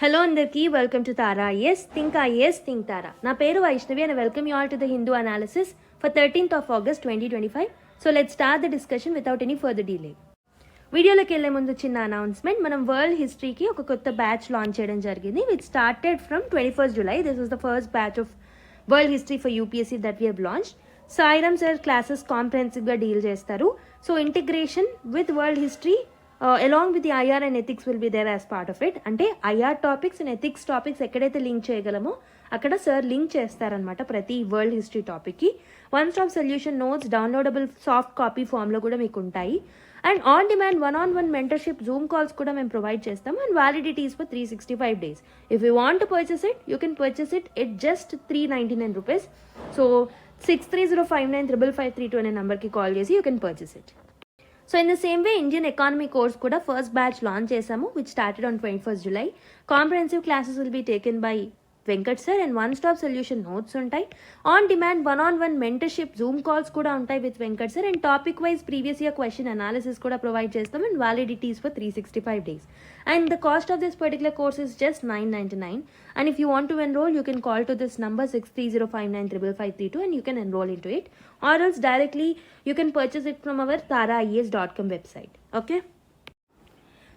Hello అందరికీ welcome to Tara IAS think IAS think Tara. నా పేరు Vaishnavi and welcome you all to the Hindu analysis for 13th of August 2025. So let's start the discussion without any further delay. వీడియోలోకి వెళ్ళే ముందు చిన్న announcement. మనం world హిస్టరీకి ఒక కొత్త బ్యాచ్ లాంచ్ చేయడం జరిగింది. Which started from 21st July. This is the first batch of world history for UPSC that we have launched. Sairam sir classes కాంప్రహెన్సివ్గా డీల్ చేస్తారు. So integration with world history along with the IR and ethics will be there as part of it. అంటే IR topics and ethics topics ఎక్కడైతే link చేయగలమో అక్కడ sir link చేస్తారనమాట ప్రతి world history టాపిక్కి. One stop solution notes downloadable soft copy ఫామ్లో కూడా మీకు ఉంటాయి. And on demand 1-on-1 mentorship zoom calls కూడా మేము ప్రొవైడ్ చేస్తాము. And validity is for 365 days. If you want to purchase it you can purchase it at just 399 rupees. So 63059553 అనే నెంబర్కి call చేసి you can purchase it. So in the same way Indian economy course కూడా first batch launch చేసాము which started on 21st July. Comprehensive classes will be taken by Venkat sir and one stop solution notes ఉంటాయి. On demand 1-on-1 mentorship zoom calls కూడా ఉంటాయి with Venkat sir. And topic wise previous year question analysis కూడా provide చేస్తాం. And validity's for 365 days. And the cost of this particular course is just 999. And if you want to enroll, you can call to this number 63059553 and you can enroll into it. Or else directly you can purchase it from our taraies.com website. Okay?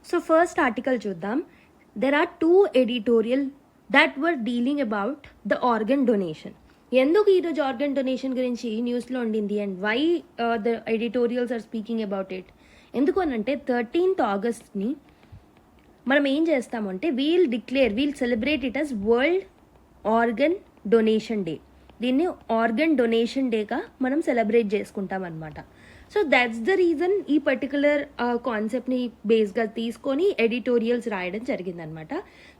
So first article చూద్దాం. There are two editorial that were dealing about the organ donation. ఎందుకు ఈరోజు organ donation గురించి న్యూస్లో ఉండింది and why the editorials are speaking about it. ఎందుకు అనంటే 13th August మనం ఏం చేస్తామంటే we'll celebrate it as world organ donation day. దీన్ని ఆర్గన్ డొనేషన్ డేగా మనం సెలబ్రేట్ చేసుకుంటాం అనమాట. సో దాట్స్ ద రీజన్ ఈ పర్టికులర్ కాన్సెప్ట్ని బేస్గా తీసుకొని ఎడిటోరియల్స్ రాయడం జరిగిందనమాట.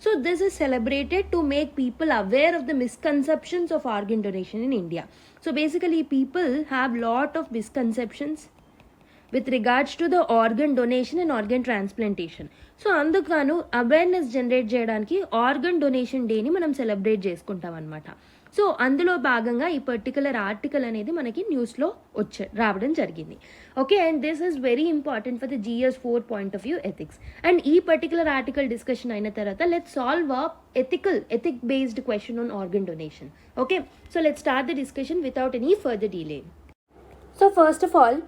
So this is celebrated to make people aware of the misconceptions of organ donation in India. So basically people have lot of misconceptions with regards to the organ donation and organ transplantation. So అందుకను awareness generate చేయడానికి organ donation డేని మనం celebrate చేసుకుంటాం అనమాట. So అందులో భాగంగా ఈ particular article అనేది మనకి న్యూస్లో రావడం జరిగింది. Okay, and this is very important for the GS 4 point of view ethics. And ఈ పర్టికులర్ ఆర్టికల్ డిస్కషన్ అయిన తర్వాత let solve a ethic based question on organ donation. Okay, so let start the discussion without any further delay. So first of all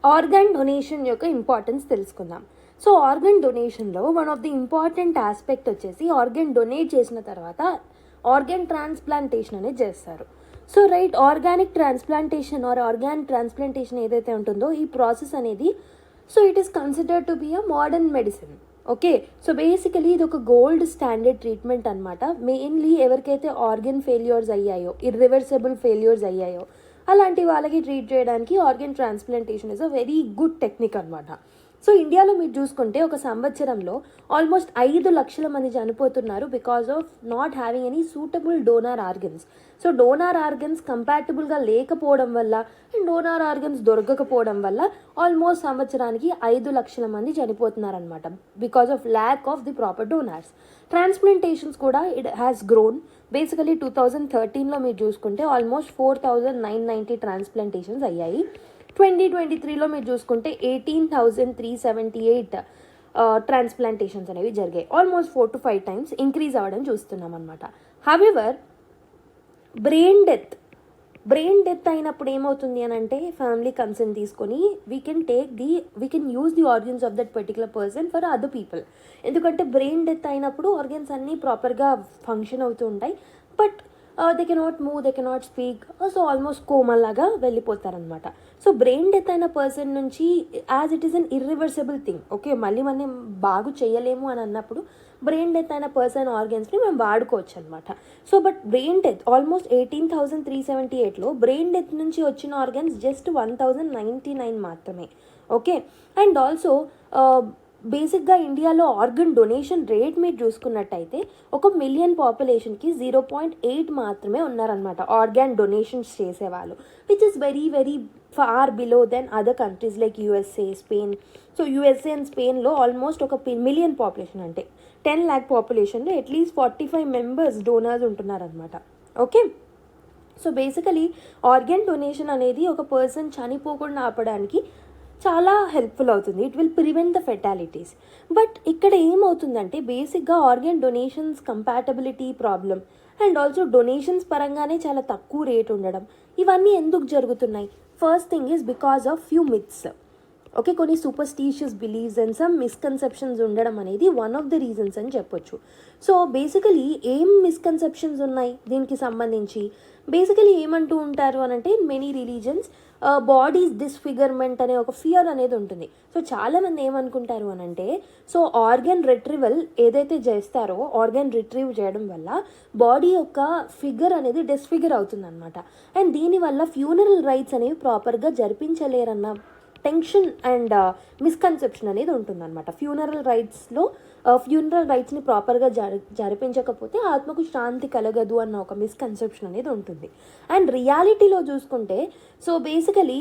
organ donation యొక్క importance తెలుసుకుందాం. So organ డొనేషన్లో one of the important aspect వచ్చేసి organ donate చేసిన తర్వాత organ transplantation అనేది చేస్తారు. So right, organic transplantation ఏదైతే ఉంటుందో ఈ ప్రాసెస్ అనేది so it is considered to be a modern medicine. Okay, so basically ఇది ఒక గోల్డ్ స్టాండర్డ్ ట్రీట్మెంట్ అనమాట. మెయిన్లీ ఎవరికైతే ఆర్గన్ ఫెయిల్యూర్స్ అయ్యాయో, ఇర్రివర్సిబుల్ ఫెయిల్యూర్స్ అయ్యాయో అలాంటి వాళ్ళకి ట్రీట్ చేయడానికి organ transplantation is a very good technique అనమాట. సో ఇండియాలో మీరు చూసుకుంటే ఒక సంవత్సరంలో ఆల్మోస్ట్ 5 లక్షల మంది చనిపోతున్నారు because of not having any suitable donor organs. So donor organs కంపాటబుల్గా లేకపోవడం వల్ల అండ్ డోనార్ ఆర్గన్స్ దొరకకపోవడం వల్ల ఆల్మోస్ట్ సంవత్సరానికి 5 లక్షల మంది చనిపోతున్నారనమాట because of lack of the proper donors. Transplantations కూడా ఇట్ హ్యాస్ గ్రోన్. బేసికలీ 2013లో మీరు చూసుకుంటే ఆల్మోస్ట్ 4990 ట్రాన్స్ప్లాంటేషన్స్ అయ్యాయి. 2023లో మీరు చూసుకుంటే 18,378 ట్రాన్స్ప్లాంటేషన్స్ అనేవి జరిగాయి. ఆల్మోస్ట్ 4 to 5 times ఇంక్రీజ్ అవ్వడం చూస్తున్నాం అనమాట. హవెవర్ బ్రెయిన్ డెత్ అయినప్పుడు ఏమవుతుంది అని అంటే ఫ్యామిలీ కన్సర్న్ తీసుకొని we can use the organs of that particular person for other people. ఎందుకంటే బ్రెయిన్ డెత్ అయినప్పుడు ఆర్గన్స్ అన్నీ ప్రాపర్గా ఫంక్షన్ అవుతూ ఉంటాయి, but they cannot move, they cannot speak, so almost కోమలాగా వెళ్ళిపోతారనమాట. సో బ్రెయిన్ డెత్ అయిన పర్సన్ నుంచి as it is an irreversible thing. Okay, మళ్ళీ మనం బాగు చేయలేము అని అన్నప్పుడు బ్రెయిన్ డెత్ అయిన పర్సన్ ఆర్గన్స్ని మేము వాడుకోవచ్చు అనమాట. So but brain death almost 18,378లో brain death నుంచి వచ్చిన ఆర్గన్స్ జస్ట్ 1,099 మాత్రమే. ఓకే, అండ్ ఆల్సో బేసిక్గా ఇండియాలో ఆర్గన్ డొనేషన్ రేట్ మీరు చూసుకున్నట్టయితే 1 million పాపులేషన్కి 0.8 మాత్రమే ఉన్నారనమాట ఆర్గాన్ డొనేషన్స్ చేసేవాళ్ళు, which is very very far below then other countries like USA, Spain. సో USA అండ్ స్పెయిన్లో ఆల్మోస్ట్ 1 million పాపులేషన్ అంటే 10 lakh పాపులేషన్లో అట్లీస్ట్ 45 members డోనర్స్ ఉంటున్నారనమాట. Okay, so basically organ donation అనేది ఒక పర్సన్ చనిపోకుండా ఆపడానికి చాలా హెల్ప్ఫుల్ అవుతుంది. It will prevent the fatalities. But ఇక్కడ ఏమవుతుందంటే బేసిక్గా organ donations compatibility problem and also donations పరంగానే చాలా తక్కువ రేట్ ఉండడం, ఇవన్నీ ఎందుకు జరుగుతున్నాయి? First thing is because of few myths. Okay, కొన్ని superstitious beliefs and some misconceptions ఉండడం అనేది వన్ ఆఫ్ ద రీజన్స్ అని చెప్పొచ్చు. సో బేసికలీ ఏం మిస్కన్సెప్షన్స్ ఉన్నాయి దీనికి సంబంధించి? బేసికలీ ఏమంటూ ఉంటారు అని అంటే in many religions bodies disfigurement అనే ఒక ఫియర్ అనేది ఉంటుంది. సో చాలామంది ఏమనుకుంటారు అని అంటే, సో ఆర్గన్ రిట్రీవల్ ఏదైతే చేస్తారో ఆర్గన్ రిట్రీవ్ చేయడం వల్ల బాడీ యొక్క ఫిగర్ అనేది డిస్ఫిగర్ అవుతుంది అనమాట. అండ్ దీనివల్ల ఫ్యూనరల్ రైట్స్ అనేవి ప్రాపర్గా జరిపించలేరన్న టెన్షన్ అండ్ మిస్కన్సెప్షన్ అనేది ఉంటుందన్నమాట. ఫ్యూనరల్ రైట్స్ని ప్రాపర్గా జరిపించకపోతే ఆత్మకు శాంతి కలగదు అన్న ఒక మిస్కన్సెప్షన్ అనేది ఉంటుంది. అండ్ రియాలిటీలో చూసుకుంటే సో బేసికలీ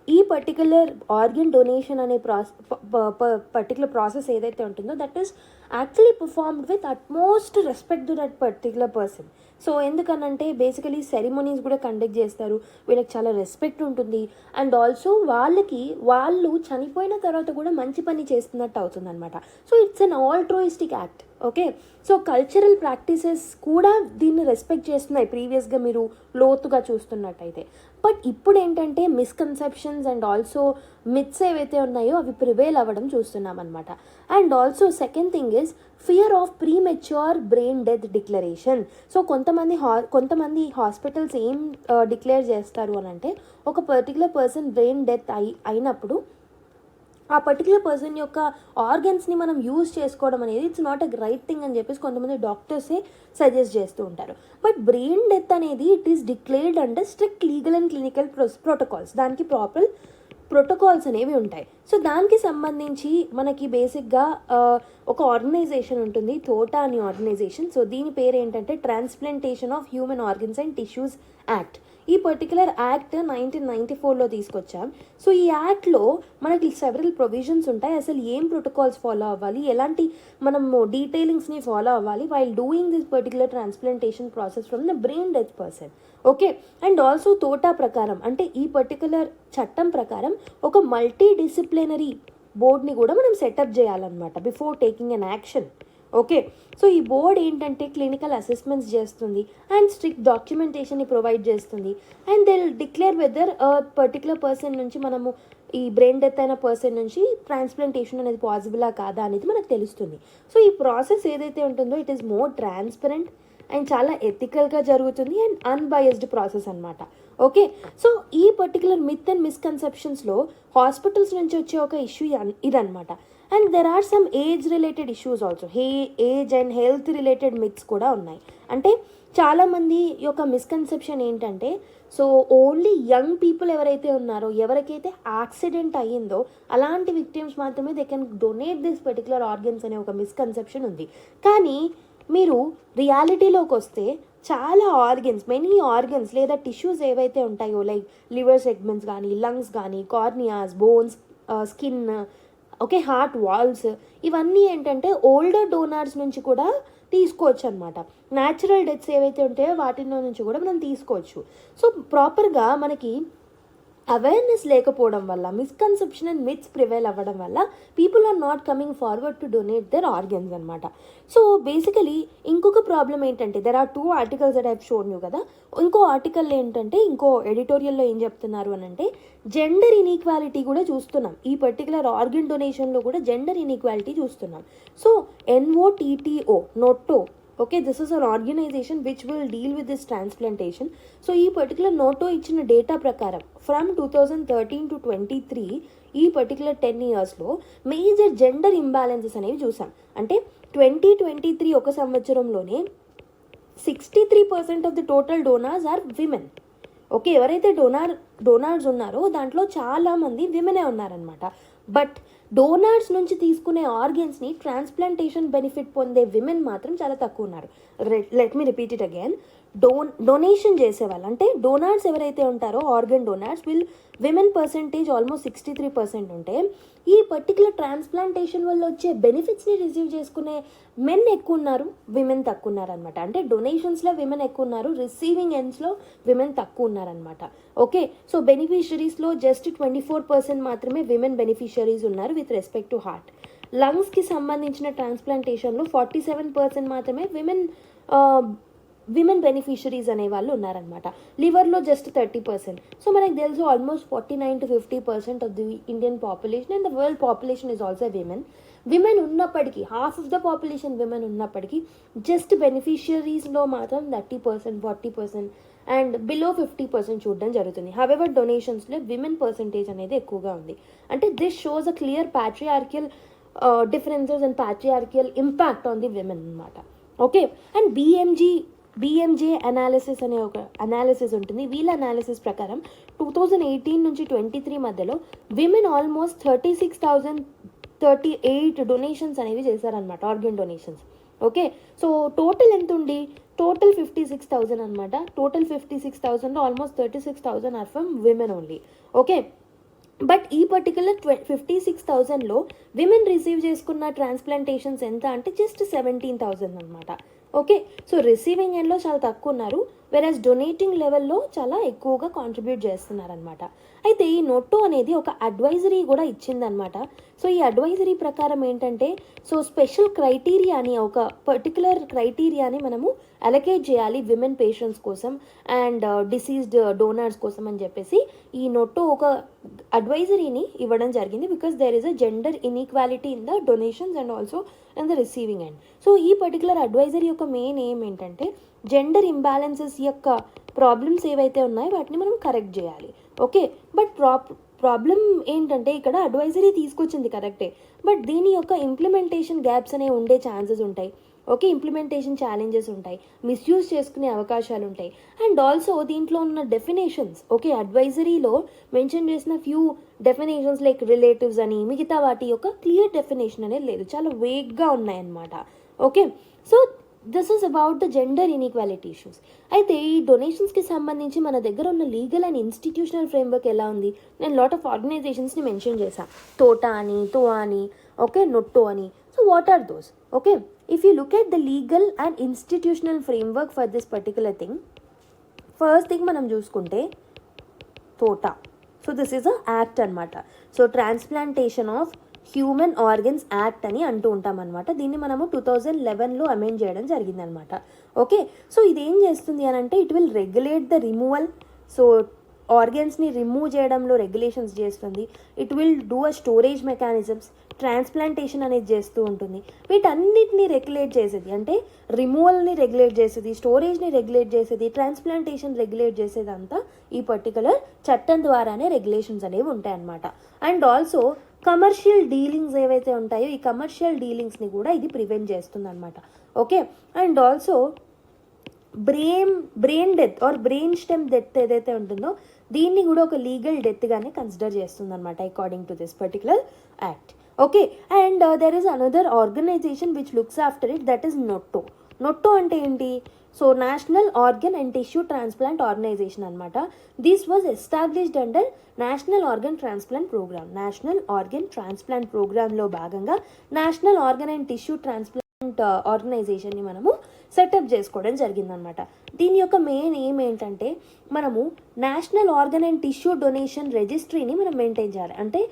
ఈ పర్టికులర్ ఆర్గన్ డొనేషన్ అనే పర్టికులర్ ప్రాసెస్ ఏదైతే ఉంటుందో that is actually performed with utmost respect to that particular person. So ఎందుకనంటే బేసికలీ సెరిమోనీస్ కూడా కండక్ట్ చేస్తారు, వీళ్ళకి చాలా రెస్పెక్ట్ ఉంటుంది. అండ్ ఆల్సో వాళ్ళు చనిపోయిన తర్వాత కూడా మంచి పని చేస్తున్నట్టు అవుతుంది అనమాట. So it's an altruistic act. Okay, so cultural practices కూడా దీన్ని రెస్పెక్ట్ చేస్తున్నాయి ప్రీవియస్గా మీరు లోతుగా చూస్తున్నట్టయితే. బట్ ఇప్పుడు ఏంటంటే మిస్కన్సెప్షన్స్ అండ్ ఆల్సో మిత్స్ ఏవైతే ఉన్నాయో అవి ప్రివేల్ అవ్వడం చూస్తున్నాం అనమాట. And also second thing is fear of premature brain death declaration. So కొంతమంది హాస్పిటల్స్ ఏం డిక్లేర్ చేస్తారు అని అంటే, ఒక పర్టికులర్ పర్సన్ బ్రెయిన్ డెత్ అయినప్పుడు ఆ పర్టికులర్ పర్సన్ యొక్క ఆర్గన్స్ని మనం యూజ్ చేసుకోవడం అనేది it's not a right thing అని చెప్పేసి కొంతమంది డాక్టర్సే సజెస్ట్ చేస్తూ ఉంటారు. బట్ బ్రెయిన్ డెత్ అనేది it is declared under strict legal and clinical protocols. దానికి ప్రాపర్ ప్రోటోకాల్స్ అనేవి ఉంటాయి. సో దానికి సంబంధించి మనకి బేసిక్గా ఒక ఆర్గనైజేషన్ ఉంటుంది, తోటా అని ఆర్గనైజేషన్. సో దీని పేరు ఏంటంటే transplantation of human organs and tissues act. ఈ పర్టికులర్ యాక్ట్ 1994లో తీసుకొచ్చాం. సో ఈ యాక్ట్లో మనకి సెవరల్ ప్రొవిజన్స్ ఉంటాయి. అసలు ఏం ప్రోటోకాల్స్ ఫాలో అవ్వాలి, ఎలాంటి మనము డీటెయిలింగ్స్ని ఫాలో అవ్వాలి while doing this particular transplantation process from the brain death person. Okay, and also తోటా ప్రకారం అంటే ఈ పర్టికులర్ చట్టం ప్రకారం ఒక మల్టీ డిసిప్లినరీ బోర్డ్ని కూడా మనం సెటప్ చేయాలన్నమాట before taking an action. Okay, so ఈ బోర్డ్ ఏంటంటే క్లినికల్ అసెస్మెంట్స్ చేస్తుంది అండ్ స్ట్రిక్ట్ డాక్యుమెంటేషన్ని ప్రొవైడ్ చేస్తుంది. And they will declare whether particular person నుంచి మనము ఈ బ్రెయిన్ డెత్ అయిన పర్సన్ నుంచి ట్రాన్స్ప్లాంటేషన్ అనేది పాసిబులా కాదా అనేది మనకు తెలుస్తుంది. సో ఈ ప్రాసెస్ ఏదైతే ఉంటుందో it is more transparent and చాలా ఎథికల్గా జరుగుతుంది అండ్ అన్బయస్డ్ ప్రాసెస్ అనమాట. ఓకే, సో ఈ పర్టికులర్ మిత్ అండ్ మిస్కన్సెప్షన్స్లో హాస్పిటల్స్ నుంచి వచ్చే ఒక ఇష్యూ ఇదనమాట. And there are some age related issues also. Age and health related myths కూడా ఉన్నాయి. అంటే చాలామంది యొక్క మిస్కన్సెప్షన్ ఏంటంటే, సో ఓన్లీ యంగ్ పీపుల్ ఎవరైతే ఉన్నారో, ఎవరికైతే యాక్సిడెంట్ అయ్యిందో అలాంటి విక్టిమ్స్ మాత్రమే they can donate this particular organs అనే ఒక మిస్కన్సెప్షన్ ఉంది. కానీ మీరు రియాలిటీలోకి వస్తే చాలా మెనీ ఆర్గన్స్ లేదా టిష్యూస్ ఏవైతే ఉంటాయో లైక్ లివర్ సెగ్మెంట్స్ కానీ, లంగ్స్ కానీ, corneas, bones, skin, okay, heart valves, ఇవన్నీ ఏంటంటే ఓల్డర్ డోనార్స్ నుంచి కూడా తీసుకోవచ్చు అనమాట. న్యాచురల్ డెత్స్ ఏవైతే ఉంటాయో వాటిలో నుంచి కూడా మనం తీసుకోవచ్చు. సో ప్రాపర్గా మనకి అవేర్నెస్ లేకపోవడం వల్ల, మిస్కన్సెప్షన్ అండ్ మిత్స్ ప్రివైల్ అవ్వడం వల్ల people are not coming forward to donate their organs అనమాట. సో బేసికలీ ఇంకొక ప్రాబ్లం ఏంటంటే there are 2 articles that I have shown you కదా. ఇంకో ఆర్టికల్ ఏంటంటే, ఇంకో ఎడిటోరియల్లో ఏం చెప్తున్నారు అని అంటే, జెండర్ ఇన్ఈక్వాలిటీ కూడా చూస్తున్నాం. ఈ పర్టికులర్ ఆర్గన్ డొనేషన్లో కూడా జెండర్ ఇన్ఈక్వాలిటీ చూస్తున్నాం. So NOTO, okay, this is an organisation which will deal with this transplantation. So ఈ పర్టికులర్ నోటో ఇచ్చిన డేటా ప్రకారం ఫ్రమ్ 2013 to 23 ఈ పర్టికులర్ 10 yearsలో మేజర్ జెండర్ ఇంబ్యాలెన్సెస్ అనేవి చూసాం. అంటే 2023 ఒక సంవత్సరంలోనే 63% of the total donors are women. Okay, ఎవరైతే డోనార్స్ ఉన్నారో దాంట్లో చాలామంది విమెనే ఉన్నారనమాట. బట్ డోనార్స్ నుంచి తీసుకునే ఆర్గన్స్ని ట్రాన్స్ప్లాంటేషన్ బెనిఫిట్ పొందే విమెన్ మాత్రం చాలా తక్కువ ఉన్నారు. Let me repeat it again. Donation చేసేవాళ్ళు అంటే డోనార్స్ ఎవరైతే ఉంటారో organ donors women percentage almost 63% ఉంటే ఈ పర్టికులర్ ట్రాన్స్ప్లాంటేషన్ వల్ల వచ్చే బెనిఫిట్స్ని రిసీవ్ చేసుకునే మెన్ ఎక్కువ ఉన్నారు, విమెన్ తక్కువ ఉన్నారనమాట. అంటే డొనేషన్స్లో విమెన్ ఎక్కువ ఉన్నారు, రిసీవింగ్ ఎండ్స్లో విమెన్ తక్కువ ఉన్నారనమాట. ఓకే, సో బెనిఫిషరీస్లో జస్ట్ 24% మాత్రమే విమెన్ బెనిఫిషరీస్ ఉన్నారు విత్ రెస్పెక్ట్ టు హార్ట్. లంగ్స్కి సంబంధించిన ట్రాన్స్ప్లాంటేషన్లో 47% మాత్రమే విమెన్ బెనిఫిషరీస్ అనే వాళ్ళు ఉన్నారనమాట. లివర్లో జస్ట్ 30%. సో మనకు తెలుసు almost 49 to 50% of the Indian population and the world population is also women ఉన్నప్పటికీ half of the population women ఉన్నప్పటికీ జస్ట్ బెనిఫిషరీస్లో మాత్రం 30%, 40% అండ్ బిలో 50% చూడడం జరుగుతుంది. హవెవర్ డొనేషన్స్లో విమెన్ పర్సంటేజ్ అనేది ఎక్కువగా ఉంది. అంటే this shows a clear patriarchal differences and patriarchal impact on the women అనమాట. ఓకే, అండ్ BMJ అనాలిసిస్ అనే ఒక అనాలిసిస్ ఉంటుంది. వీళ్ళ అనాలిసిస్ ప్రకారం 2018 నుంచి 23 మధ్యలో విమెన్ ఆల్మోస్ట్ 36,038 డొనేషన్స్ అనేవి చేశారనమాట, organ donations. Okay, so total ఎంత ఉంది? టోటల్ 56,000 అనమాట. టోటల్ 56,000లో almost 36,000 are from women only. Okay, but ఈ పర్టికులర్ 56,000లో విమెన్ రిసీవ్ చేసుకున్న ట్రాన్స్ప్లాంటేషన్స్ ఎంత అంటే జస్ట్ 17,000 అనమాట. ఓకే, సో రిసీవింగ్ ఎండ్లో చాలా తక్కువ ఉన్నారు, వెరాజ్ డొనేటింగ్ లెవెల్లో చాలా ఎక్కువగా కాంట్రిబ్యూట్ చేస్తున్నారనమాట. అయితే ఈ నోటో అనేది ఒక అడ్వైజరీ కూడా ఇచ్చిందనమాట. సో ఈ అడ్వైజరీ ప్రకారం ఏంటంటే, సో స్పెషల్ క్రైటీరియాని, ఒక పర్టికులర్ క్రైటీరియాని మనము అలొకేట్ చేయాలి విమెన్ పేషెంట్స్ కోసం అండ్ డిసీజ్డ్ డోనర్స్ కోసం అని చెప్పేసి ఈ నోటో ఒక అడ్వైజరీని ఇవ్వడం జరిగింది. Because there is a gender inequality in the donations and also in the receiving end. So ఈ పర్టికులర్ అడ్వైజరీ యొక్క మెయిన్ ఎయిమ్ ఏంటంటే జెండర్ ఇంబ్యాలెన్సెస్ యొక్క ప్రాబ్లమ్స్ ఏవైతే ఉన్నాయో వాటిని మనం కరెక్ట్ చేయాలి. ఓకే, బట్ ప్రాబ్లం ఏంటంటే ఇక్కడ అడ్వైజరీ తీసుకొచ్చింది కరెక్టే, బట్ దీని యొక్క ఇంప్లిమెంటేషన్ గ్యాప్స్ అనేవి ఉండే ఛాన్సెస్ ఉంటాయి. ఓకే, ఇంప్లిమెంటేషన్ ఛాలెంజెస్ ఉంటాయి, మిస్యూజ్ చేసుకునే అవకాశాలు ఉంటాయి. అండ్ ఆల్సో దీంట్లో ఉన్న డెఫినేషన్స్, ఓకే, అడ్వైజరీలో మెన్షన్ చేసిన ఫ్యూ డెఫినేషన్స్ లైక్ రిలేటివ్స్ అని మిగతా వాటి యొక్క క్లియర్ డెఫినేషన్ అనేది లేదు, చాలా వేగ్గా ఉన్నాయన్నమాట. Okay, so this is about the gender inequality issues. అయితే ఈ డొనేషన్స్కి సంబంధించి మన దగ్గర ఉన్న లీగల్ అండ్ ఇన్స్టిట్యూషనల్ ఫ్రేమ్వర్క్ ఎలా ఉంది? నేను లాట్ ఆఫ్ ఆర్గనైజేషన్స్ని మెన్షన్ చేశాను, తోటా అని, తో అని, ఓకే, నొట్టో అని. So what are those? Okay, if you look at the legal and institutional framework for this particular thing, first thing మనం చూసుకుంటే తోటా. So this is a act అనమాట. So transplantation of human organs act అని అంటూ ఉంటాం అనమాట. దీన్ని మనము 2011లో అమెండ్ చేయడం జరిగిందనమాట. ఓకే, సో ఇదేం చేస్తుంది అని అంటే it will regulate the removal. So ఆర్గన్స్ని రిమూవ్ చేయడంలో రెగ్యులేషన్స్ చేస్తుంది. It will do a storage mechanisms, transplantation అనేది చేస్తూ ఉంటుంది. వీటన్నిటిని రెగ్యులేట్ చేసేది అంటే రిమూవల్ని రెగ్యులేట్ చేసేది, స్టోరేజ్ని రెగ్యులేట్ చేసేది, ట్రాన్స్ప్లాంటేషన్ రెగ్యులేట్ చేసేది అంతా ఈ పర్టికులర్ చట్టం ద్వారానే రెగ్యులేషన్స్ అనేవి ఉంటాయి అన్నమాట. అండ్ ఆల్సో కమర్షియల్ డీలింగ్స్ ఏవైతే ఉంటాయో ఈ కమర్షియల్ డీలింగ్స్ని కూడా ఇది ప్రివెంట్ చేస్తుంది అనమాట. Okay, and also brain death or brain stem death ఏదైతే ఉంటుందో దీన్ని కూడా ఒక లీగల్ డెత్గానే కన్సిడర్ చేస్తుంది అనమాట according to this particular act. Okay, and there is another organization which looks after it, that is NOTTO. NOTTO అంటే ఏంటి? So national organ and tissue transplant organization అనమాట. This was established under national organ transplant program. National organ transplant ప్రోగ్రాంలో భాగంగా national organ and tissue transplant ఆర్గనైజేషన్ని మనము setup చేసుకోవడం జరిగిందనమాట. దీని యొక్క మెయిన్ ఎయిమ్ ఏంటంటే మనము national organ and tissue donation రిజిస్ట్రీని మనం మెయింటైన్ చేయాలి. అంటే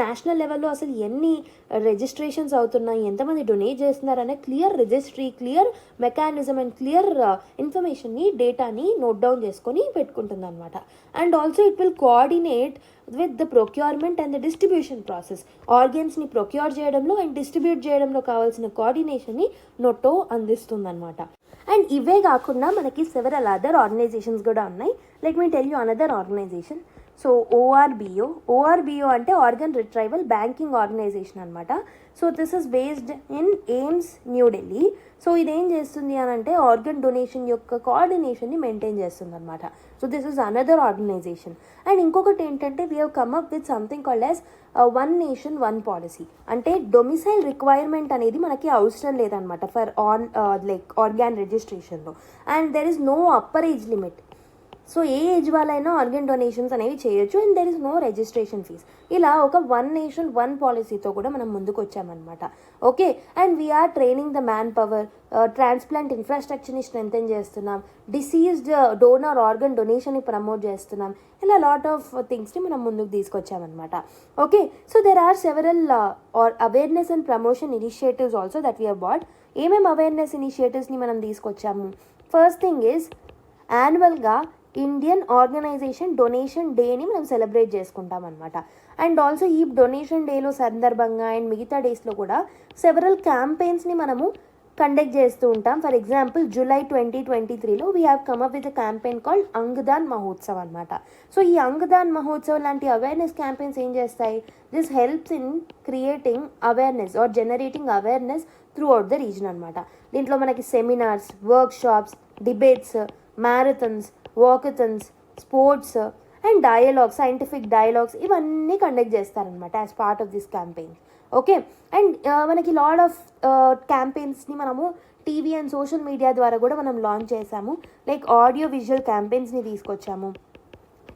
నేషనల్ లెవెల్లో అసలు ఎన్ని రిజిస్ట్రేషన్స్ అవుతున్నాయి, ఎంతమంది డొనేట్ చేస్తున్నారనే clear registry, clear mechanism and clear ఇన్ఫర్మేషన్ని, డేటాని నోట్ డౌన్ చేసుకొని పెట్టుకుంటుంది అనమాట. And also it will coordinate with the procurement and the distribution process. ఆర్గన్స్ని ప్రొక్యూర్ చేయడంలో అండ్ డిస్ట్రిబ్యూట్ చేయడంలో కావాల్సిన కోఆర్డినేషన్ని నొట్టో అందిస్తుంది అనమాట. అండ్ ఇవే కాకుండా మనకి సెవెరల్ అదర్ ఆర్గనైజేషన్స్ కూడా ఉన్నాయి. Let me tell you another organization. So ORBO అంటే ఆర్గన్ రిట్రైవల్ బ్యాంకింగ్ ఆర్గనైజేషన్ అనమాట. So this is based in AIIMS, New Delhi. So ఇదేం చేస్తుంది అని అంటే ఆర్గన్ డొనేషన్ యొక్క కోఆర్డినేషన్ని మెయింటైన్ చేస్తుంది అనమాట. So this is another organization. And ఇంకొకటి ఏంటంటే we have come up with something called as one nation one policy. అంటే డొమిసైల్ రిక్వైర్మెంట్ అనేది మనకి అవసరం లేదనమాట ఫర్ ఆర్గాన్ రిజిస్ట్రేషన్లో. And there is no upper age limit. So ఏ ఏజ్ వాళ్ళైనా ఆర్గన్ డొనేషన్స్ అనేవి చేయొచ్చు and there is no registration fee. ఇలా ఒక వన్ నేషన్ వన్ పాలసీతో కూడా మనం ముందుకు వచ్చామన్నమాట. Okay, and we are training the manpower, transplant ఇన్ఫ్రాస్ట్రక్చర్ని స్ట్రెంథెన్ చేస్తున్నాం, డిసీజ్డ్ డోనర్ ఆర్గన్ డొనేషన్ని ప్రమోట్ చేస్తున్నాం. ఇలా లాట్ ఆఫ్ థింగ్స్ని మనం ముందుకు తీసుకొచ్చామన్నమాట. Okay, so there are several awareness and promotion initiatives also that we have bought. ఏమేమి అవేర్నెస్ ఇనిషియేటివ్స్ని మనం తీసుకొచ్చాము? ఫస్ట్ థింగ్ ఈజ్ యాన్యువల్గా ఇండియన్ ఆర్గనైజేషన్ డొనేషన్ డేని మనం సెలబ్రేట్ చేసుకుంటాం అనమాట. అండ్ ఆల్సో ఈ డొనేషన్ డేలో సందర్భంగా అండ్ మిగతా డేస్లో కూడా సెవరల్ క్యాంపెయిన్స్ని మనము కండక్ట్ చేస్తూ ఉంటాం. ఫర్ ఎగ్జాంపుల్ జూలై 2023లో we have come up with a campaign called Angdaan Mahotsav అనమాట. సో ఈ అంగదాన్ మహోత్సవ్ లాంటి అవేర్నెస్ క్యాంపెయిన్స్ ఏం చేస్తాయి? This helps in creating awareness or generating awareness throughout the region అనమాట. దీంట్లో మనకి seminars, workshops, debates, marathons, walkathons, sports and dialogues, scientific dialogues ఇవన్నీ conduct చేస్తారనమాట as part of this campaign. Okay, and మనకి lot of క్యాంపెయిన్స్ని మనము TV and social media ద్వారా కూడా మనం లాంచ్ చేసాము. లైక్ ఆడియో విజువల్ క్యాంపెయిన్స్ని తీసుకొచ్చాము,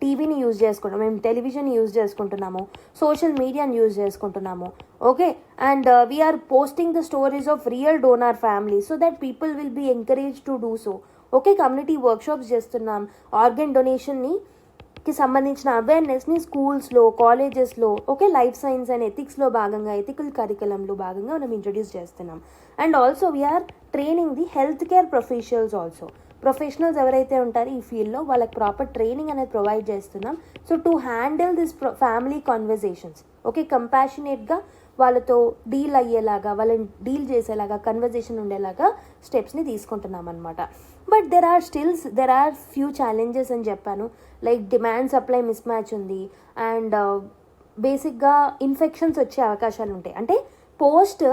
టీవీని యూజ్ చేసుకుంటాము, మేము టెలివిజన్ యూజ్ చేసుకుంటున్నాము, సోషల్ మీడియాని యూజ్ చేసుకుంటున్నాము. Okay, and we're posting the stories of real donor family so that people will be encouraged to do so. Okay, community workshops చేస్తున్నాం, organ డొనేషన్కి సంబంధించిన అవేర్నెస్ని స్కూల్స్లో, కాలేజెస్లో, ఓకే, లైఫ్ సైన్స్ అండ్ ఎథిక్స్లో భాగంగా, ఎథికల్ కరికులంలో భాగంగా మనం ఇంట్రడ్యూస్ చేస్తున్నాం. And also we're training the health care professionals also. Professionals ఎవరైతే ఉంటారో ఈ ఫీల్డ్లో వాళ్ళకి ప్రాపర్ ట్రైనింగ్ అనేది ప్రొవైడ్ చేస్తున్నాం. So to handle this family conversations, okay, కంపాషనేట్గా వాళ్ళతో డీల్ అయ్యేలాగా, వాళ్ళని డీల్ చేసేలాగా, కన్వర్జేషన్ ఉండేలాగా స్టెప్స్ని తీసుకుంటున్నాం అనమాట. But there are few challenges అని చెప్పాను. Like demand supply mismatch ఉంది అండ్ బేసిక్గా ఇన్ఫెక్షన్స్ వచ్చే అవకాశాలు ఉంటాయి. అంటే post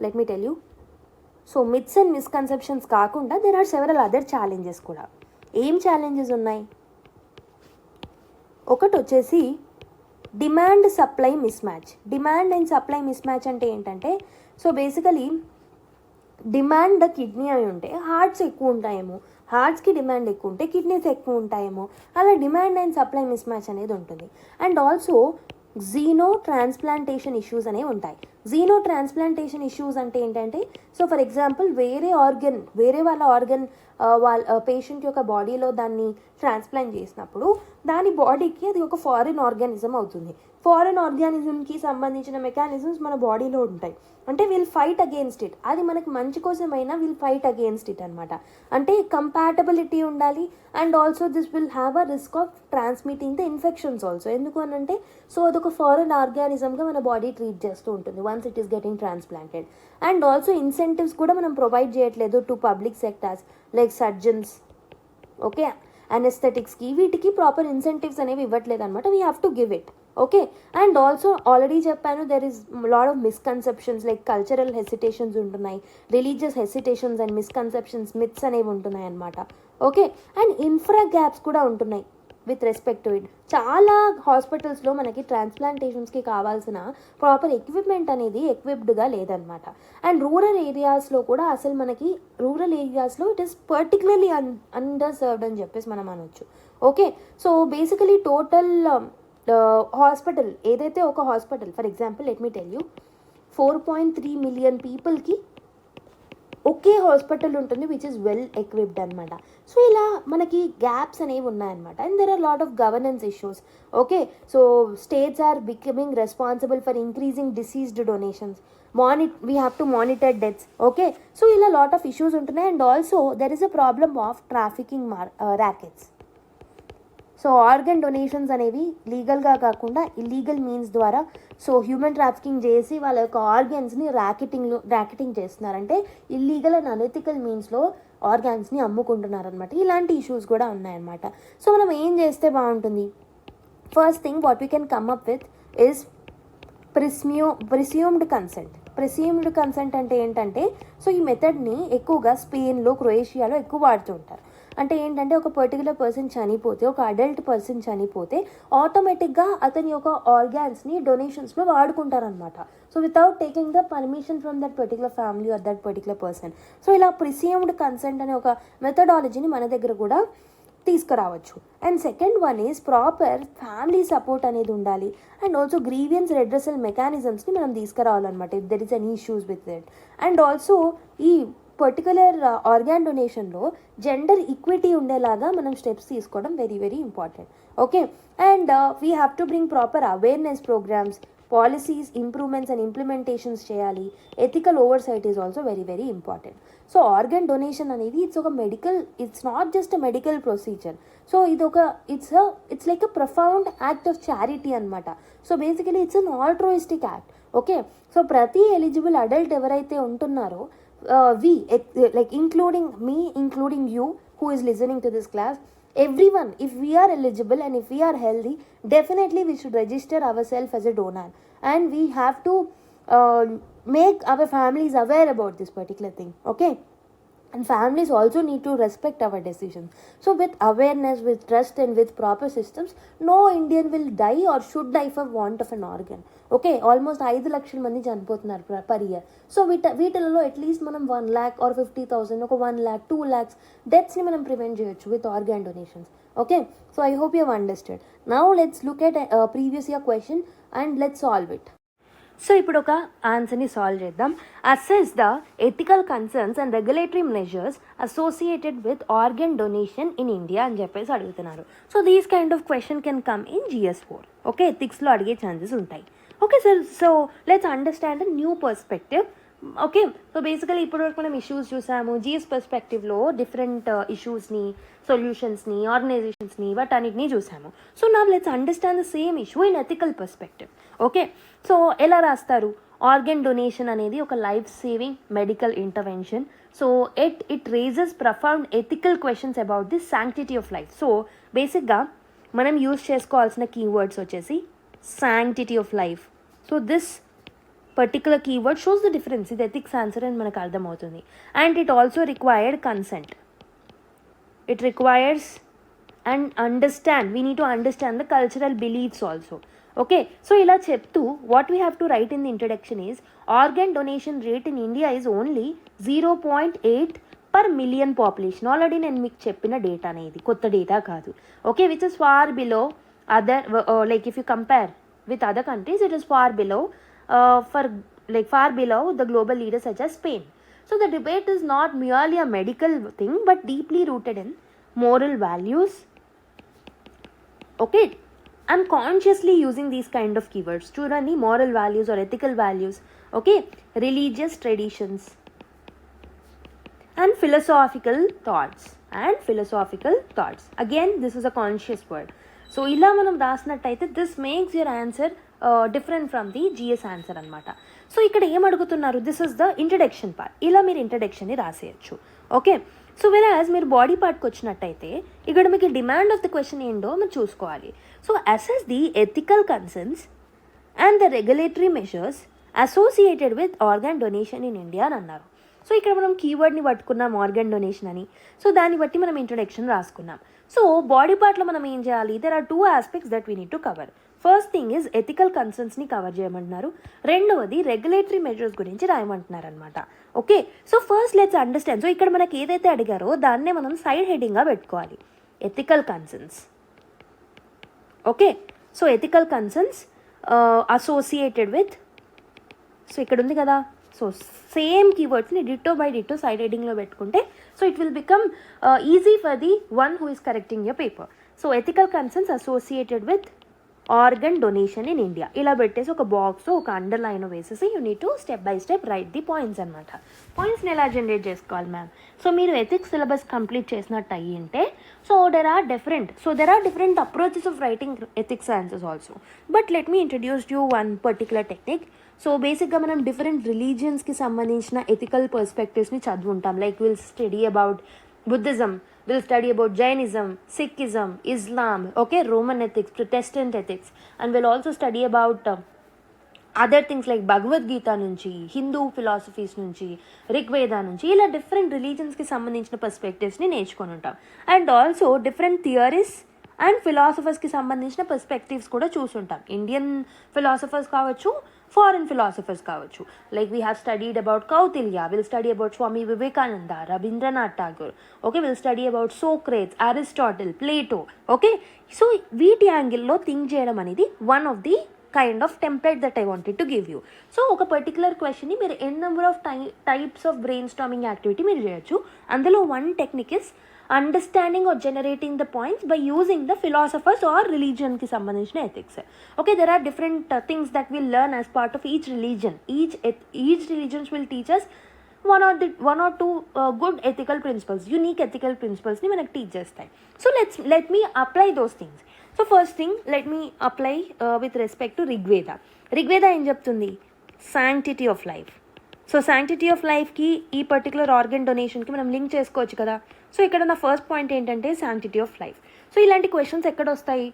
let me tell you, so myths and misconceptions కాకుండా there are several other challenges కూడా. ఏం ఛాలెంజెస్ ఉన్నాయి? ఒకటి వచ్చేసి demand supply mismatch. Demand and supply mismatch అంటే ఏంటంటే, సో బేసికలీ డిమాండ్ కిడ్నీ అవి ఉంటే హార్ట్స్ ఎక్కువ ఉంటాయేమో, హార్ట్స్కి డిమాండ్ ఎక్కువ ఉంటే కిడ్నీస్ ఎక్కువ ఉంటాయేమో, అలా demand and supply miss match అనేది ఉంటుంది. అండ్ ఆల్సో జీనో ట్రాన్స్ప్లాంటేషన్ ఇష్యూస్ అనేవి ఉంటాయి. జీనో ట్రాన్స్ప్లాంటేషన్ ఇష్యూస్ అంటే ఏంటంటే, సో ఫర్ ఎగ్జాంపుల్ వేరే వాళ్ళ ఆర్గన్ వాళ్ళ పేషెంట్ యొక్క బాడీలో దాన్ని ట్రాన్స్ప్లాంట్ చేసినప్పుడు దాని బాడీకి అది ఒక ఫారిన్ ఆర్గానిజం అవుతుంది. ఫారిన్ ఆర్గానిజంకి సంబంధించిన మెకానిజమ్స్ మన బాడీలో ఉంటాయి. అంటే విల్ ఫైట్ అగేన్స్ట్ ఇట్. అది మనకి మంచి కోసమైనా విల్ ఫైట్ అగేన్స్ట్ ఇట్ అనమాట. అంటే కంపాటబిలిటీ ఉండాలి. And also this will have a risk of transmitting the infections also. ఎందుకు అని అంటే, సో అదొక ఫారిన్ ఆర్గానిజంగా మన బాడీ ట్రీట్ చేస్తూ ఉంటుంది once it is getting transplanted. And also incentives కూడా మనం ప్రొవైడ్ చేయట్లేదు to public sectors like surgeons, okay, అనెస్థెటిక్స్కి, వీటికి ప్రాపర్ ఇన్సెంటివ్స్ అనేవి ఇవ్వట్లేదు అనమాట. We have to give it. Okay, and also already చెప్పాను, there is lot of misconceptions like cultural hesitations ఉంటున్నాయి, religious hesitations and misconceptions, myths అనేవి ఉంటున్నాయి అనమాట. ఓకే, అండ్ ఇన్ఫ్రా గ్యాప్స్ కూడా ఉంటున్నాయి విత్ రెస్పెక్ట్ టు ఇట్. చాలా హాస్పిటల్స్లో మనకి ట్రాన్స్ప్లాంటేషన్స్కి కావాల్సిన ప్రాపర్ ఎక్విప్మెంట్ అనేది ఎక్విప్డ్గా లేదనమాట. అండ్ రూరల్ ఏరియాస్లో కూడా అసలు మనకి రూరల్ ఏరియాస్లో it is particularly under served అని చెప్పేసి మనం అనొచ్చు. Okay, so basically total hospital ఏదైతే ఒక hospital for example let me tell you 4.3 million పీపుల్కి ఒకే హాస్పిటల్ ఉంటుంది విచ్ ఇస్ వెల్ ఎక్విప్డ్ అనమాట. సో ఇలా మనకి గ్యాప్స్ అనేవి ఉన్నాయన్నమాట. And there are lot of governance issues. Okay, so states are becoming responsible for increasing deceased donations, we have to monitor deaths. Okay, so ఇలా lot of issues ఉంటున్నాయి. And also there is a problem of trafficking rackets. So organ donations అనేవి లీగల్గా కాకుండా illegal means ద్వారా so human trafficking చేసి వాళ్ళ యొక్క ఆర్గన్స్ని ర్యాకెటింగ్ చేస్తున్నారంటే ఇల్లీగల్ అండ్ అనెథికల్ మీన్స్లో ఆర్గాన్స్ని అమ్ముకుంటున్నారనమాట. ఇలాంటి ఇష్యూస్ కూడా ఉన్నాయన్నమాట. సో మనం ఏం చేస్తే బాగుంటుంది? First thing what we can come up with is presumed consent. Presumed consent అంటే ఏంటంటే, సో ఈ మెథడ్ని ఎక్కువగా స్పెయిన్లో, క్రొయేషియాలో ఎక్కువ వాడుతూ ఉంటారు. అంటే ఏంటంటే, ఒక పర్టికులర్ పర్సన్ చనిపోతే, ఒక అడల్ట్ పర్సన్ చనిపోతే ఆటోమేటిక్గా అతని యొక్క ఆర్గాన్స్ని డొనేషన్స్లో వాడుకుంటారనమాట. So without taking the permission from that particular family or that particular person. So ఇలా ప్రిస్యూమ్డ్ కన్సెంట్ అనే ఒక మెథడాలజీని మన దగ్గర కూడా తీసుకురావచ్చు. And second one is proper family support అనేది ఉండాలి. అండ్ ఆల్సో గ్రీవియన్స్ రెడ్రెసల్ మెకానిజమ్స్ని మనం తీసుకురావాలన్నమాట if there is any issues with it. And also ఈ పర్టికులర్ ఆర్గాన్ డొనేషన్లో జెండర్ ఈక్విటీ ఉండేలాగా మనం స్టెప్స్ తీసుకోవడం very very important. Okay, and we have to bring proper awareness programs, policies improvements and implementations చేయాలి. Ethical oversight is also very very important. So organ donation అనేది it's not just a medical procedure. So it's like a profound act of charity అనమాట. So basically it's an altruistic act. Okay, so ప్రతి eligible adult ఎవరైతే ఉంటున్నారో, including you who is listening to this class, everyone, if we are eligible and if we are healthy, definitely we should register ourselves as a donor, and we have to make our families aware about this particular thing. Okay, and families also need to respect our decisions. So with awareness, with trust and with proper systems, no Indian will die or should die for want of an organ. Okay, almost 5 లక్షల మంది చనిపోతున్నారు per year. So వీటిలలో at least మనం 1 lakh or 50,000, ఒక 1 lakh, 2 lakhs డెత్స్ని మనం prevent చేయొచ్చు with organ donations. Okay, so I hope you have understood. Now let's look at previous year question and let's solve it. So ఇప్పుడు ఒక ఆన్సర్ని solve చేద్దాం. Assess the ethical concerns and regulatory measures associated with organ donation in India అని చెప్పేసి అడుగుతున్నారు. So these kind of question can come in GS4. Okay, ఎథిక్స్లో అడిగే chances ఉంటాయి. Okay sir, so let's understand a new perspective. Okay, so basically ఇప్పటివరకు మనం issues చూసాము. GS పర్స్పెక్టివ్లో different ఇష్యూస్ని, సొల్యూషన్స్ని, ఆర్గనైజేషన్స్ని, వాటన్నిటిని చూసాము. So now let's understand the same issue in ethical perspective. Okay, so ఎలా రాస్తారు? ఆర్గన్ డొనేషన్ అనేది ఒక life saving medical intervention. So it raises profound ethical questions about the sanctity of life. So బేసిక్గా మనం use చేసుకోవాల్సిన keywords వచ్చేసి sanctity of life. So this particular keyword shows the difference. ఇది ethics answer అని మనకు అర్థమవుతుంది. And it also required consent. It requires and understand, we need to understand the cultural beliefs also. Okay, so ఇలా చెప్తూ what we have to write in the introduction is organ donation rate in India is only 0.8 per million population. Already నేను మీకు చెప్పిన data అనేది కొత్త data కాదు. Okay, which is far below other, like if you compare with other countries, it is far below the global leaders such as Spain. So the debate is not merely a medical thing but deeply rooted in moral values. Okay, I'm consciously using these kind of keywords. Chudandi, moral values or ethical values. Okay, religious traditions and philosophical thoughts. Again, this is a conscious word. So ఇలా మనం రాసినట్టయితే this makes your answer different from the GS answer అనమాట. So ఇక్కడ ఏం అడుగుతున్నారు? This is the introduction part. ఇలా మీరు ఇంట్రడక్షన్ని రాసేయచ్చు. Okay, so వెరాజ్ మీరు బాడీ పార్ట్కి వచ్చినట్టయితే ఇక్కడ మీకు డిమాండ్ ఆఫ్ ద క్వశ్చన్ ఏంటో మీరు చూసుకోవాలి. So assess the ethical concerns and the regulatory measures associated with organ donation in India అని అన్నారు. సో ఇక్కడ మనం కీవర్డ్ని పట్టుకున్నాం ఆర్గన్ డొనేషన్ అని. సో దాన్ని బట్టి మనం ఇంట్రడక్షన్ రాసుకున్నాం. సో బాడీ పార్ట్లో మనం ఏం చేయాలి? There are 2 aspects that we need to cover. First thing is ethical కన్సర్న్స్ని కవర్ చేయమంటున్నారు. రెండవది రెగ్యులేటరీ మెజర్స్ గురించి రాయమంటున్నారు అనమాట. Okay, so first let's understand. So ఇక్కడ మనకి ఏదైతే అడిగారో దాన్నే మనం సైడ్ హెడ్డింగ్గా పెట్టుకోవాలి, ethical concerns. Okay, so ethical concerns associated with, so ఇక్కడ ఉంది కదా, సో సేమ్ కీవర్డ్స్ని డిట్టో బై డిట్టో సైడ్ హెడ్డింగ్లో పెట్టుకుంటే so it will become easy for the one who is correcting your paper. So ethical concerns associated with organ donation in India ఇలా పెట్టేసి ఒక box ఒక అండర్లైన్ వేసేసి you need to step by step write the points అనమాట. పాయింట్స్ని ఎలా generate చేసుకోవాలి ma'am? So మీరు ఎథిక్స్ సిలబస్ కంప్లీట్ చేసినట్టు అయ్యింటే so there are different approaches of writing ethics answers also. But let me introduce you one particular technique. So బేసిక్గా మనం different రిలీజియన్స్కి సంబంధించిన ఎథికల్ పర్స్పెక్టివ్స్ని చదువుంటాం. Like will study about Buddhism, we'll study about Jainism, Sikhism, Islam, okay, Roman ethics, Protestant ethics, and we'll also study about other things like Bhagavad Gita నుంచి, Hindu philosophies నుంచి, రిగ్వేద నుంచి, ఇలా different రిలీజన్స్కి సంబంధించిన పర్స్పెక్టివ్స్ని నేర్చుకొని ఉంటాం. And also different theories and ఫిలాసఫర్స్కి సంబంధించిన పర్స్పెక్టివ్స్ కూడా చూసుంటాం. ఇండియన్ ఫిలాసఫర్స్ కావచ్చు, ఫారిన్ ఫిలాసఫర్స్ కావచ్చు. Like we have studied about Kautilya, will study about Swami Vivekananda, Rabindranath Tagore, okay, will study about Socrates, Aristotle, Plato, okay. So వీటి యాంగిల్లో థింక్ చేయడం అనేది one of the kind of template that I wanted to give you. So ఒక particular క్వశ్చన్ని మీరు n number of types of brain storming activity మీరు చేయొచ్చు. అందులో one technique is understanding or generating the points by using the philosophers or రిలీజియన్కి సంబంధించిన ethics. Okay, there are different things that will learn as part of each religion. Each religions will teachers one or two good ethical principles, unique ethical principles ni manaku teach chestayi. So let me apply those things. So first thing, let me apply with respect to Rigveda. Rigveda em cheptundi? Sanctity of life. So sanctity of life ki ee particular organ donation ki manam link chesukochu kada. So ikkada na first point entante sanctity of life. So ilanti questions ekkada ostayi?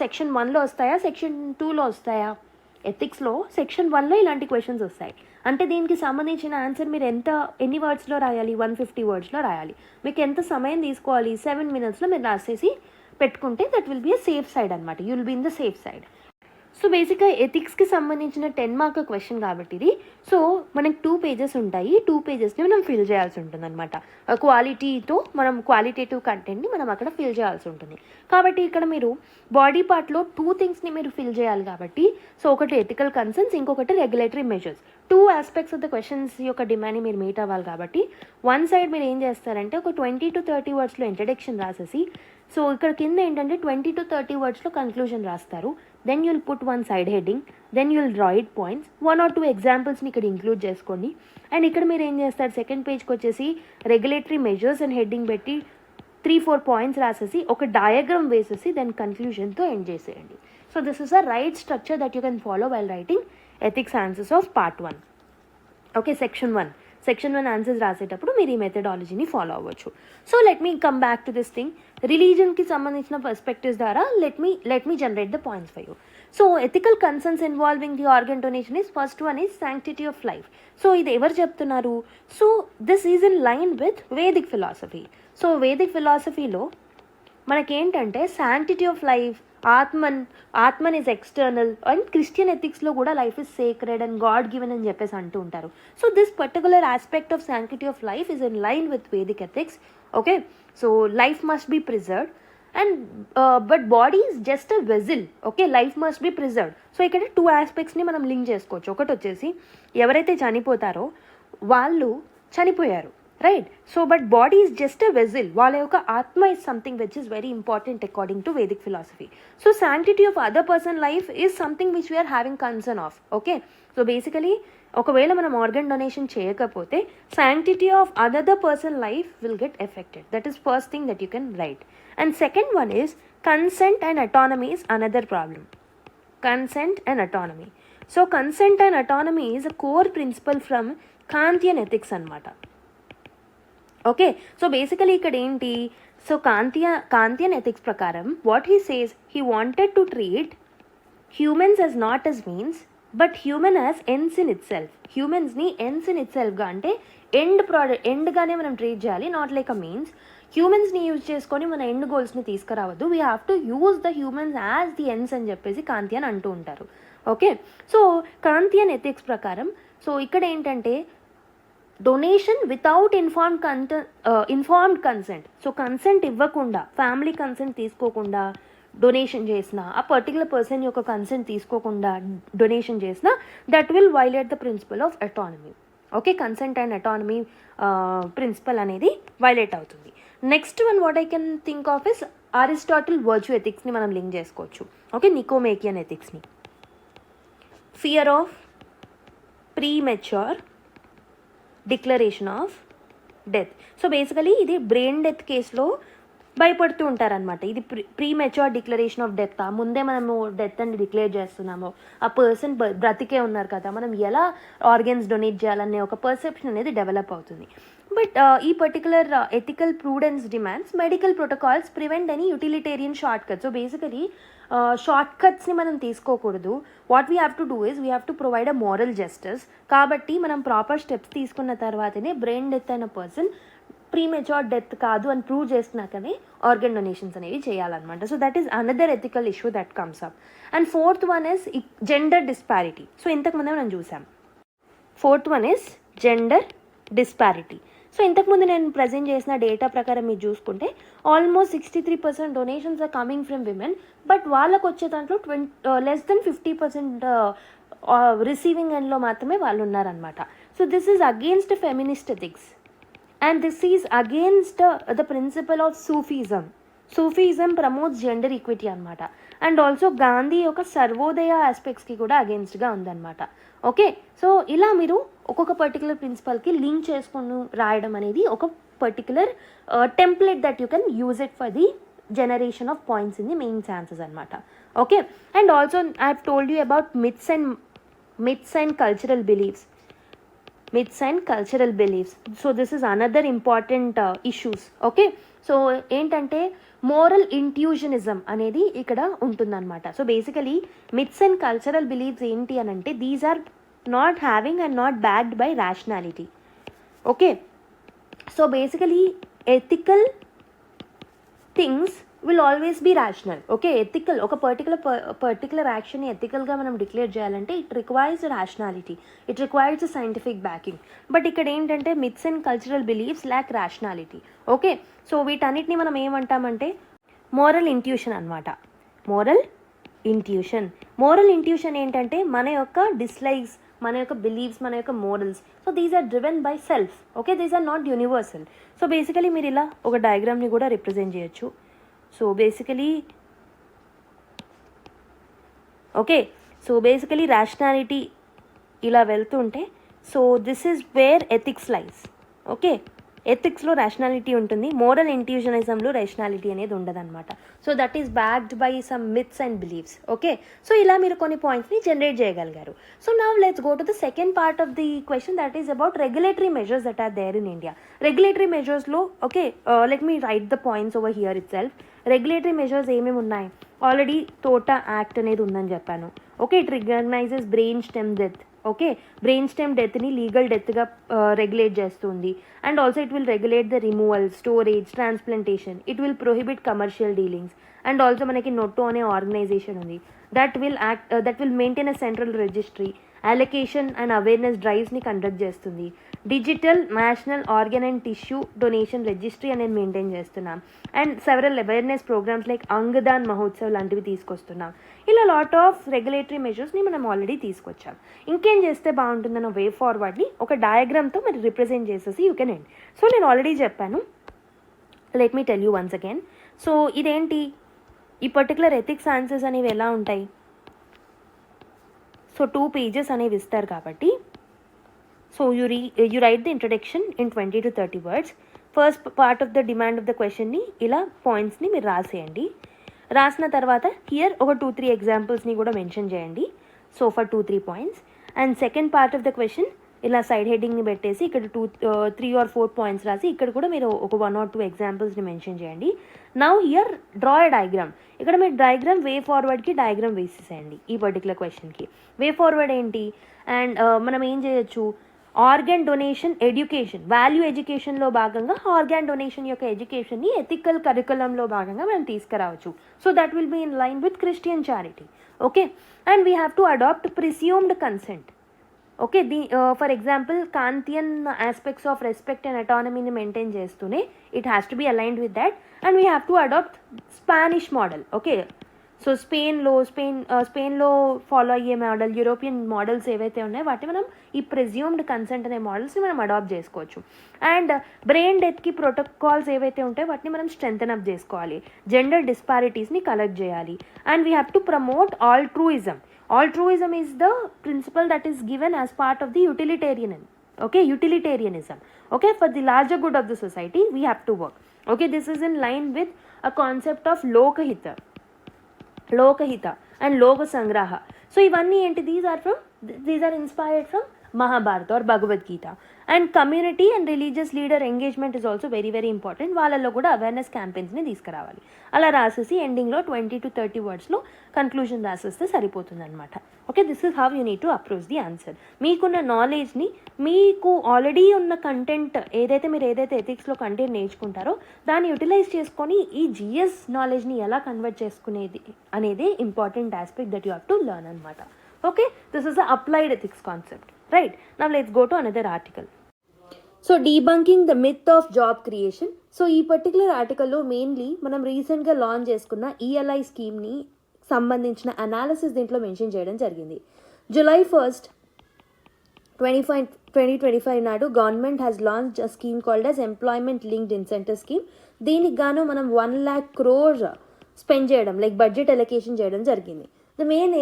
Section 1 lo ostaya, section 2 lo ostaya? ఎథిక్స్లో section 1లో ఇలాంటి questions వస్తాయి. అంటే దీనికి సంబంధించిన answer మీరు ఎన్ని వర్డ్స్లో రాయాలి? 150 వర్డ్స్లో రాయాలి. మీకు ఎంత సమయం తీసుకోవాలి? 7 minutesలో మీరు రాసేసి పెట్టుకుంటే that will be a safe side అనమాట. You will be in the safe side. So బేసిక్గా ఎథిక్స్కి సంబంధించిన 10 మార్క్ క్వశ్చన్ కాబట్టి ఇది. సో మనకి 2 pages ఉంటాయి. 2 pagesని మనం ఫిల్ చేయాల్సి ఉంటుంది అనమాట. క్వాలిటీతో మనం క్వాలిటేటివ్ కంటెంట్ని మనం అక్కడ ఫిల్ చేయాల్సి ఉంటుంది. కాబట్టి ఇక్కడ మీరు బాడీ పార్ట్లో 2 థింగ్స్ని మీరు ఫిల్ చేయాలి కాబట్టి, సో ఒకటి ఎథికల్ కన్సర్న్స్, ఇంకొకటి regulatory measures. 2 aspects of the questions యొక్క డిమాండ్ని మీరు మీట్ అవ్వాలి కాబట్టి వన్ సైడ్ మీరు ఏం చేస్తారంటే ఒక 20 to 30 వర్డ్స్లో ఇంట్రడక్షన్ రాసేసి, సో ఇక్కడ కింద ఏంటంటే 20 to 30 వర్డ్స్లో కన్క్లూజన్ రాస్తారు. Then you'll put one side heading, then you'll draw it points, 1 or 2 ఎగ్జాంపుల్స్ని ఇక్కడ ఇంక్లూడ్ చేసుకోండి. అండ్ ఇక్కడ మీరు ఏం చేస్తారు, సెకండ్ పేజ్కి వచ్చేసి రెగ్యులేటరీ మెజర్స్ అండ్ హెడ్డింగ్ పెట్టి 3-4 పాయింట్స్ రాసేసి ఒక డయాగ్రామ్ వేసేసి దెన్ కన్క్లూజన్తో ఎండ్ చేసేయండి. So this is a right structure that you can follow while writing ethics answers of part 1. Okay, section 1 answers రాసేటప్పుడు మీరు ఈ మెథడాలజీని ఫాలో అవ్వచ్చు. So let me come back to this thing. రిలీజన్కి సంబంధించిన పర్స్పెక్టివ్స్ ద్వారా let me generate the points for you. So ethical concerns involving the organ donation is first one is sanctity of life. So ఇది ఎవరు చెప్తున్నారు? So this is in line with Vedic philosophy. So Vedic ఫిలాసఫీలో మనకేంటంటే sanctity of life, Atman is external, and Christian ఎథిక్స్లో కూడా life is sacred and God given అని చెప్పేసి అంటూ ఉంటారు. So this particular aspect of sanctity of life is in line with Vedic ethics. Okay, so life must be preserved and but body is just a vessel. Okay, life must be preserved. So ఇక్కడ 2 ఆస్పెక్ట్స్ని మనం link చేసుకోవచ్చు. ఒకటి వచ్చేసి ఎవరైతే చనిపోతారో వాళ్ళు చనిపోయారు, right? So but body is just a vessel. వాళ్ళ యొక్క ఆత్మ is something which is very important according to Vedic philosophy. So sanctity of other person life is something which we're having concern of. Okay, so basically ఒకవేళ మనం organ donation చేయకపోతే sanctity of other person life will get affected. That is first thing that you can write. And second one is consent and autonomy is another problem. Consent and autonomy. So consent and autonomy is a core principle from Kantian ethics అనమాట. Okay, so basically ఇక్కడ ఏంటి, so Kantian ethics ప్రకారం what he says, he wanted to treat humans as not as means but human as ends in itself. హ్యూమన్స్ని ends in ఇట్ సెల్ఫ్గా అంటే ఎండ్గానే మనం ట్రీట్ చేయాలి, నాట్ లైక్ అ మీన్స్. హ్యూమన్స్ని యూజ్ చేసుకొని మన ఎండ్ గోల్స్ని తీసుకురావద్దు. We have to use the humans as the ends అని చెప్పేసి కాంతియన్ అంటూ ఉంటారు. ఓకే, సో కాంతియన్ ఎథిక్స్ ప్రకారం సో ఇక్కడ ఏంటంటే donation without informed consent. So consent ఇవ్వకుండా, ఫ్యామిలీ కన్సెంట్ తీసుకోకుండా డొనేషన్ చేసిన, ఆ పర్టికులర్ పర్సన్ యొక్క కన్సెంట్ తీసుకోకుండా డొనేషన్ చేసిన, that will violate the principle of autonomy. Okay, consent and autonomy principle అనేది వైలేట్ అవుతుంది. Next one what I can think of is Aristotle virtue ఎథిక్స్ని మనం లింక్ చేసుకోవచ్చు. Okay, Nicomachean ఎథిక్స్ని. Fear of premature declaration of death. So basically ఇది brain death కేసులో భయపడుతూ ఉంటారనమాట. ఇది ప్రీమెచ్యూర్ డిక్లరేషన్ ఆఫ్ డెత్. ముందే మనము డెత్ అని డిక్లేర్ చేస్తున్నాము, ఆ పర్సన్ బ్రతికే ఉన్నారు కదా, మనం ఎలా ఆర్గన్స్ డొనేట్ చేయాలనే ఒక పర్సెప్షన్ అనేది డెవలప్ అవుతుంది. బట్ ఈ particular ethical prudence demands medical protocols prevent any utilitarian shortcut. So basically షార్ట్ కట్స్ని మనం తీసుకోకూడదు. What we have to do is we have to provide a moral justice. కాబట్టి మనం ప్రాపర్ స్టెప్స్ తీసుకున్న తర్వాతనే బ్రెయిన్ డెత్ అయిన పర్సన్ ప్రీమెచ్యూర్ డెత్ కాదు అని ప్రూవ్ చేసినాకనే ఆర్గన్ డొనేషన్స్ అనేవి చేయాలన్నమాట. So that is another ethical issue that comes up. And fourth one is gender disparity. So ఇంతకుముందే మనం చూసాం. Fourth one is gender disparity. So ఇంతకుముందు నేను ప్రజెంట్ చేసిన డేటా ప్రకారం మీరు చూసుకుంటే almost 63% donations are coming from women. But వాళ్ళకు వచ్చే దాంట్లో less than 50% రిసీవింగ్ ఎండ్లో మాత్రమే వాళ్ళు ఉన్నారనమాట. So this is against feminist ethics and this is against the principle of Sufism. Sufism promotes gender equity అనమాట. అండ్ ఆల్సో గాంధీ యొక్క సర్వోదయ ఆస్పెక్ట్స్కి కూడా అగేన్స్ట్గా ఉందన్నమాట. ఓకే, సో ఇలా మీరు ఒక్కొక్క పర్టికులర్ ప్రిన్సిపల్కి లింక్ చేసుకుని రాయడం అనేది ఒక particular template that you can use it for the generation of points in the mains answers అనమాట. Okay, and also I have told you about myths and cultural beliefs. myths and cultural beliefs. So this is another important issues. Okay, so ఏంటంటే moral intuitionism అనేది ఇక్కడ ఉంటుందన్నమాట. So basically myths and cultural beliefs ఏంటి అని అంటే these are not having and not backed by rationality. Okay, so basically ethical things will always be rational. Okay, ethical ఒక particular యాక్షన్ని ఎథికల్గా మనం డిక్లేర్ చేయాలంటే it requires rationality, it requires scientific backing. But ఇక్కడ ఏంటంటే myths and cultural beliefs lack rationality. Okay, so వీటన్నిటిని మనం ఏమంటామంటే మోరల్ ఇంట్యూషన్ అనమాట. మోరల్ ఇంట్యూషన్ ఏంటంటే మన యొక్క డిస్లైక్స్, మన యొక్క బిలీవ్స్, మన యొక్క morals, so these are driven by self. Okay, these are not universal. So basically మీరు ఇలా ఒక డయాగ్రామ్ని కూడా రిప్రజెంట్ చేయొచ్చు. సో బేసికలీ ర్యాషనాలిటీ ఇలా వెళ్తుంటే so this is where ethics lies. Okay, ఎథిక్స్లో రేషనాలిటీ ఉంటుంది, మోరల్ ఇంట్యూషనిజంలో రేషనాలిటీ అనేది ఉండదన్నమాట. So that is backed by some myths and beliefs. Okay, so ఇలా మీరు కొన్ని పాయింట్స్ని జనరేట్ చేయగలిగారు. So now let's go to the second part of the question, that is about regulatory measures that are there in India. Regulatory మెజర్స్లో okay let me write the points over here itself. Regulatory measures ఏమేమి ఉన్నాయి? Already టోటా act అనేది ఉందని చెప్పాను. Okay, it recognises brain stem death. Okay, brain stem డెత్ని legal డెత్గా regulate చేస్తుంది. And also it will regulate the removal, storage, transplantation. It will prohibit commercial dealings. And also మనకి నొట్టో అనే ఆర్గనైజేషన్ ఉంది that will maintain a central registry, allocation and awareness డ్రైవ్స్ని conduct చేస్తుంది. Digital national organ and tissue donation registry అనేది maintain చేస్తున్నాం. And several awareness programmes like అంగదాన్ Mahotsav లాంటివి తీసుకొస్తున్నాం. ఇలా లాట్ ఆఫ్ రెగ్యులేటరీ మెజర్స్ని మనం ఆల్రెడీ తీసుకొచ్చాం. ఇంకేం చేస్తే బాగుంటుందన్న వే ఫార్వర్డ్ని ఒక డయాగ్రామ్తో మరి రిప్రజెంట్ చేసేసి యూ కెన్ ఎండ్. సో నేను ఆల్రెడీ చెప్పాను, let me tell you once again. So ఇదేంటి, ఈ పర్టికులర్ ఎథిక్స్ ఆన్సర్స్ అనేవి ఎలా ఉంటాయి? సో 2 pages అనేవి ఇస్తారు కాబట్టి so you write the introduction in 20 to 30 words. First part of the demand of the క్వశ్చన్ని ఇలా పాయింట్స్ని మీరు రాసేయండి. రాసిన తర్వాత హియర్ ఒక 2-3 ఎగ్జాంపుల్స్ని కూడా మెన్షన్ చేయండి. So for 2-3 points. And second part of the question ఇలా సైడ్ హెడ్డింగ్ని పెట్టేసి ఇక్కడ 3 or 4 పాయింట్స్ రాసి ఇక్కడ కూడా మీరు ఒక 1 or 2 ఎగ్జాంపుల్స్ని మెన్షన్ చేయండి. Now here draw a diagram. ఇక్కడ మీరు డయాగ్రామ్ వే ఫార్వర్డ్కి డయాగ్రామ్ వేసేసేయండి ఈ పర్టికులర్ క్వశ్చన్కి. వే ఫార్వర్డ్ ఏంటి? అండ్ మనం ఏం చేయొచ్చు, ఆర్గాన్ డొనేషన్ ఎడ్యుకేషన్, వాల్యూ ఎడ్యుకేషన్లో భాగంగా ఆర్గాన్ డొనేషన్ యొక్క ఎడ్యుకేషన్ని ఎథికల్ కరికులంలో భాగంగా మనం తీసుకురావచ్చు. So that will be in line with Christian charity. Okay, and we have to adopt presumed consent. Okay, for example Kantian aspects of respect and అటానమీని maintain చేస్తూనే it has to be aligned with that. And we have to adopt Spanish model. Okay, so స్పెయిన్లో follow అయ్యే model, European models ఏవైతే ఉన్నాయో వాటిని మనం ఈ presumed consent అనే మోడల్స్ని మనం అడాప్ట్ చేసుకోవచ్చు. అండ్ బ్రెయిన్ డెత్కి ప్రోటోకాల్స్ ఏవైతే ఉంటాయో వాటిని మనం స్ట్రెంథన్ అప్ చేసుకోవాలి. జెండర్ డిస్పారిటీస్ని కలెక్ట్ చేయాలి. And we have to promote altruism. Altruism is the principle that is given as part of the utilitarianism. Okay, utilitarianism. Okay, for the larger good of the society, we have to work. Okay, this is in line with a concept of lokahita and loka sangraha. So ivanni enti these are inspired from Mahabharata or Bhagavad Gita. And community and religious leader engagement is also very very important. వాళ్ళల్లో కూడా awareness క్యాంపెయిన్స్ని తీసుకురావాలి. అలా రాసేసి ఎండింగ్లో 20 to 30 వర్డ్స్లో conclusion రాసేస్తే సరిపోతుంది అనమాట. Okay, this is how you need to approach the answer. మీకున్న నాలెడ్జ్ని, మీకు ఆల్రెడీ ఉన్న కంటెంట్ ఏదైతే ఎథిక్స్లో కంటెంట్ నేర్చుకుంటారో దాన్ని యూటిలైజ్ చేసుకొని ఈ జిఎస్ నాలెడ్జ్ని ఎలా కన్వర్ట్ చేసుకునేది అనేది important aspect that you have to learn అనమాట. Okay, this is the applied ethics concept. Right, now let's go to another article. So debunking the myth of job creation. So ఈ particular ఆర్టికల్లో mainly మనం రీసెంట్గా launch చేసుకున్న ELI స్కీమ్ని సంబంధించిన analysis దీంట్లో mention చేయడం జరిగింది. July 1st, 2025 నాడు government has launch a scheme called as employment linked incentive scheme. దీనికి గాను మనం 1 lakh crore స్పెండ్ చేయడం, లైక్ బడ్జెట్ ఎలొకేషన్ చేయడం జరిగింది. The main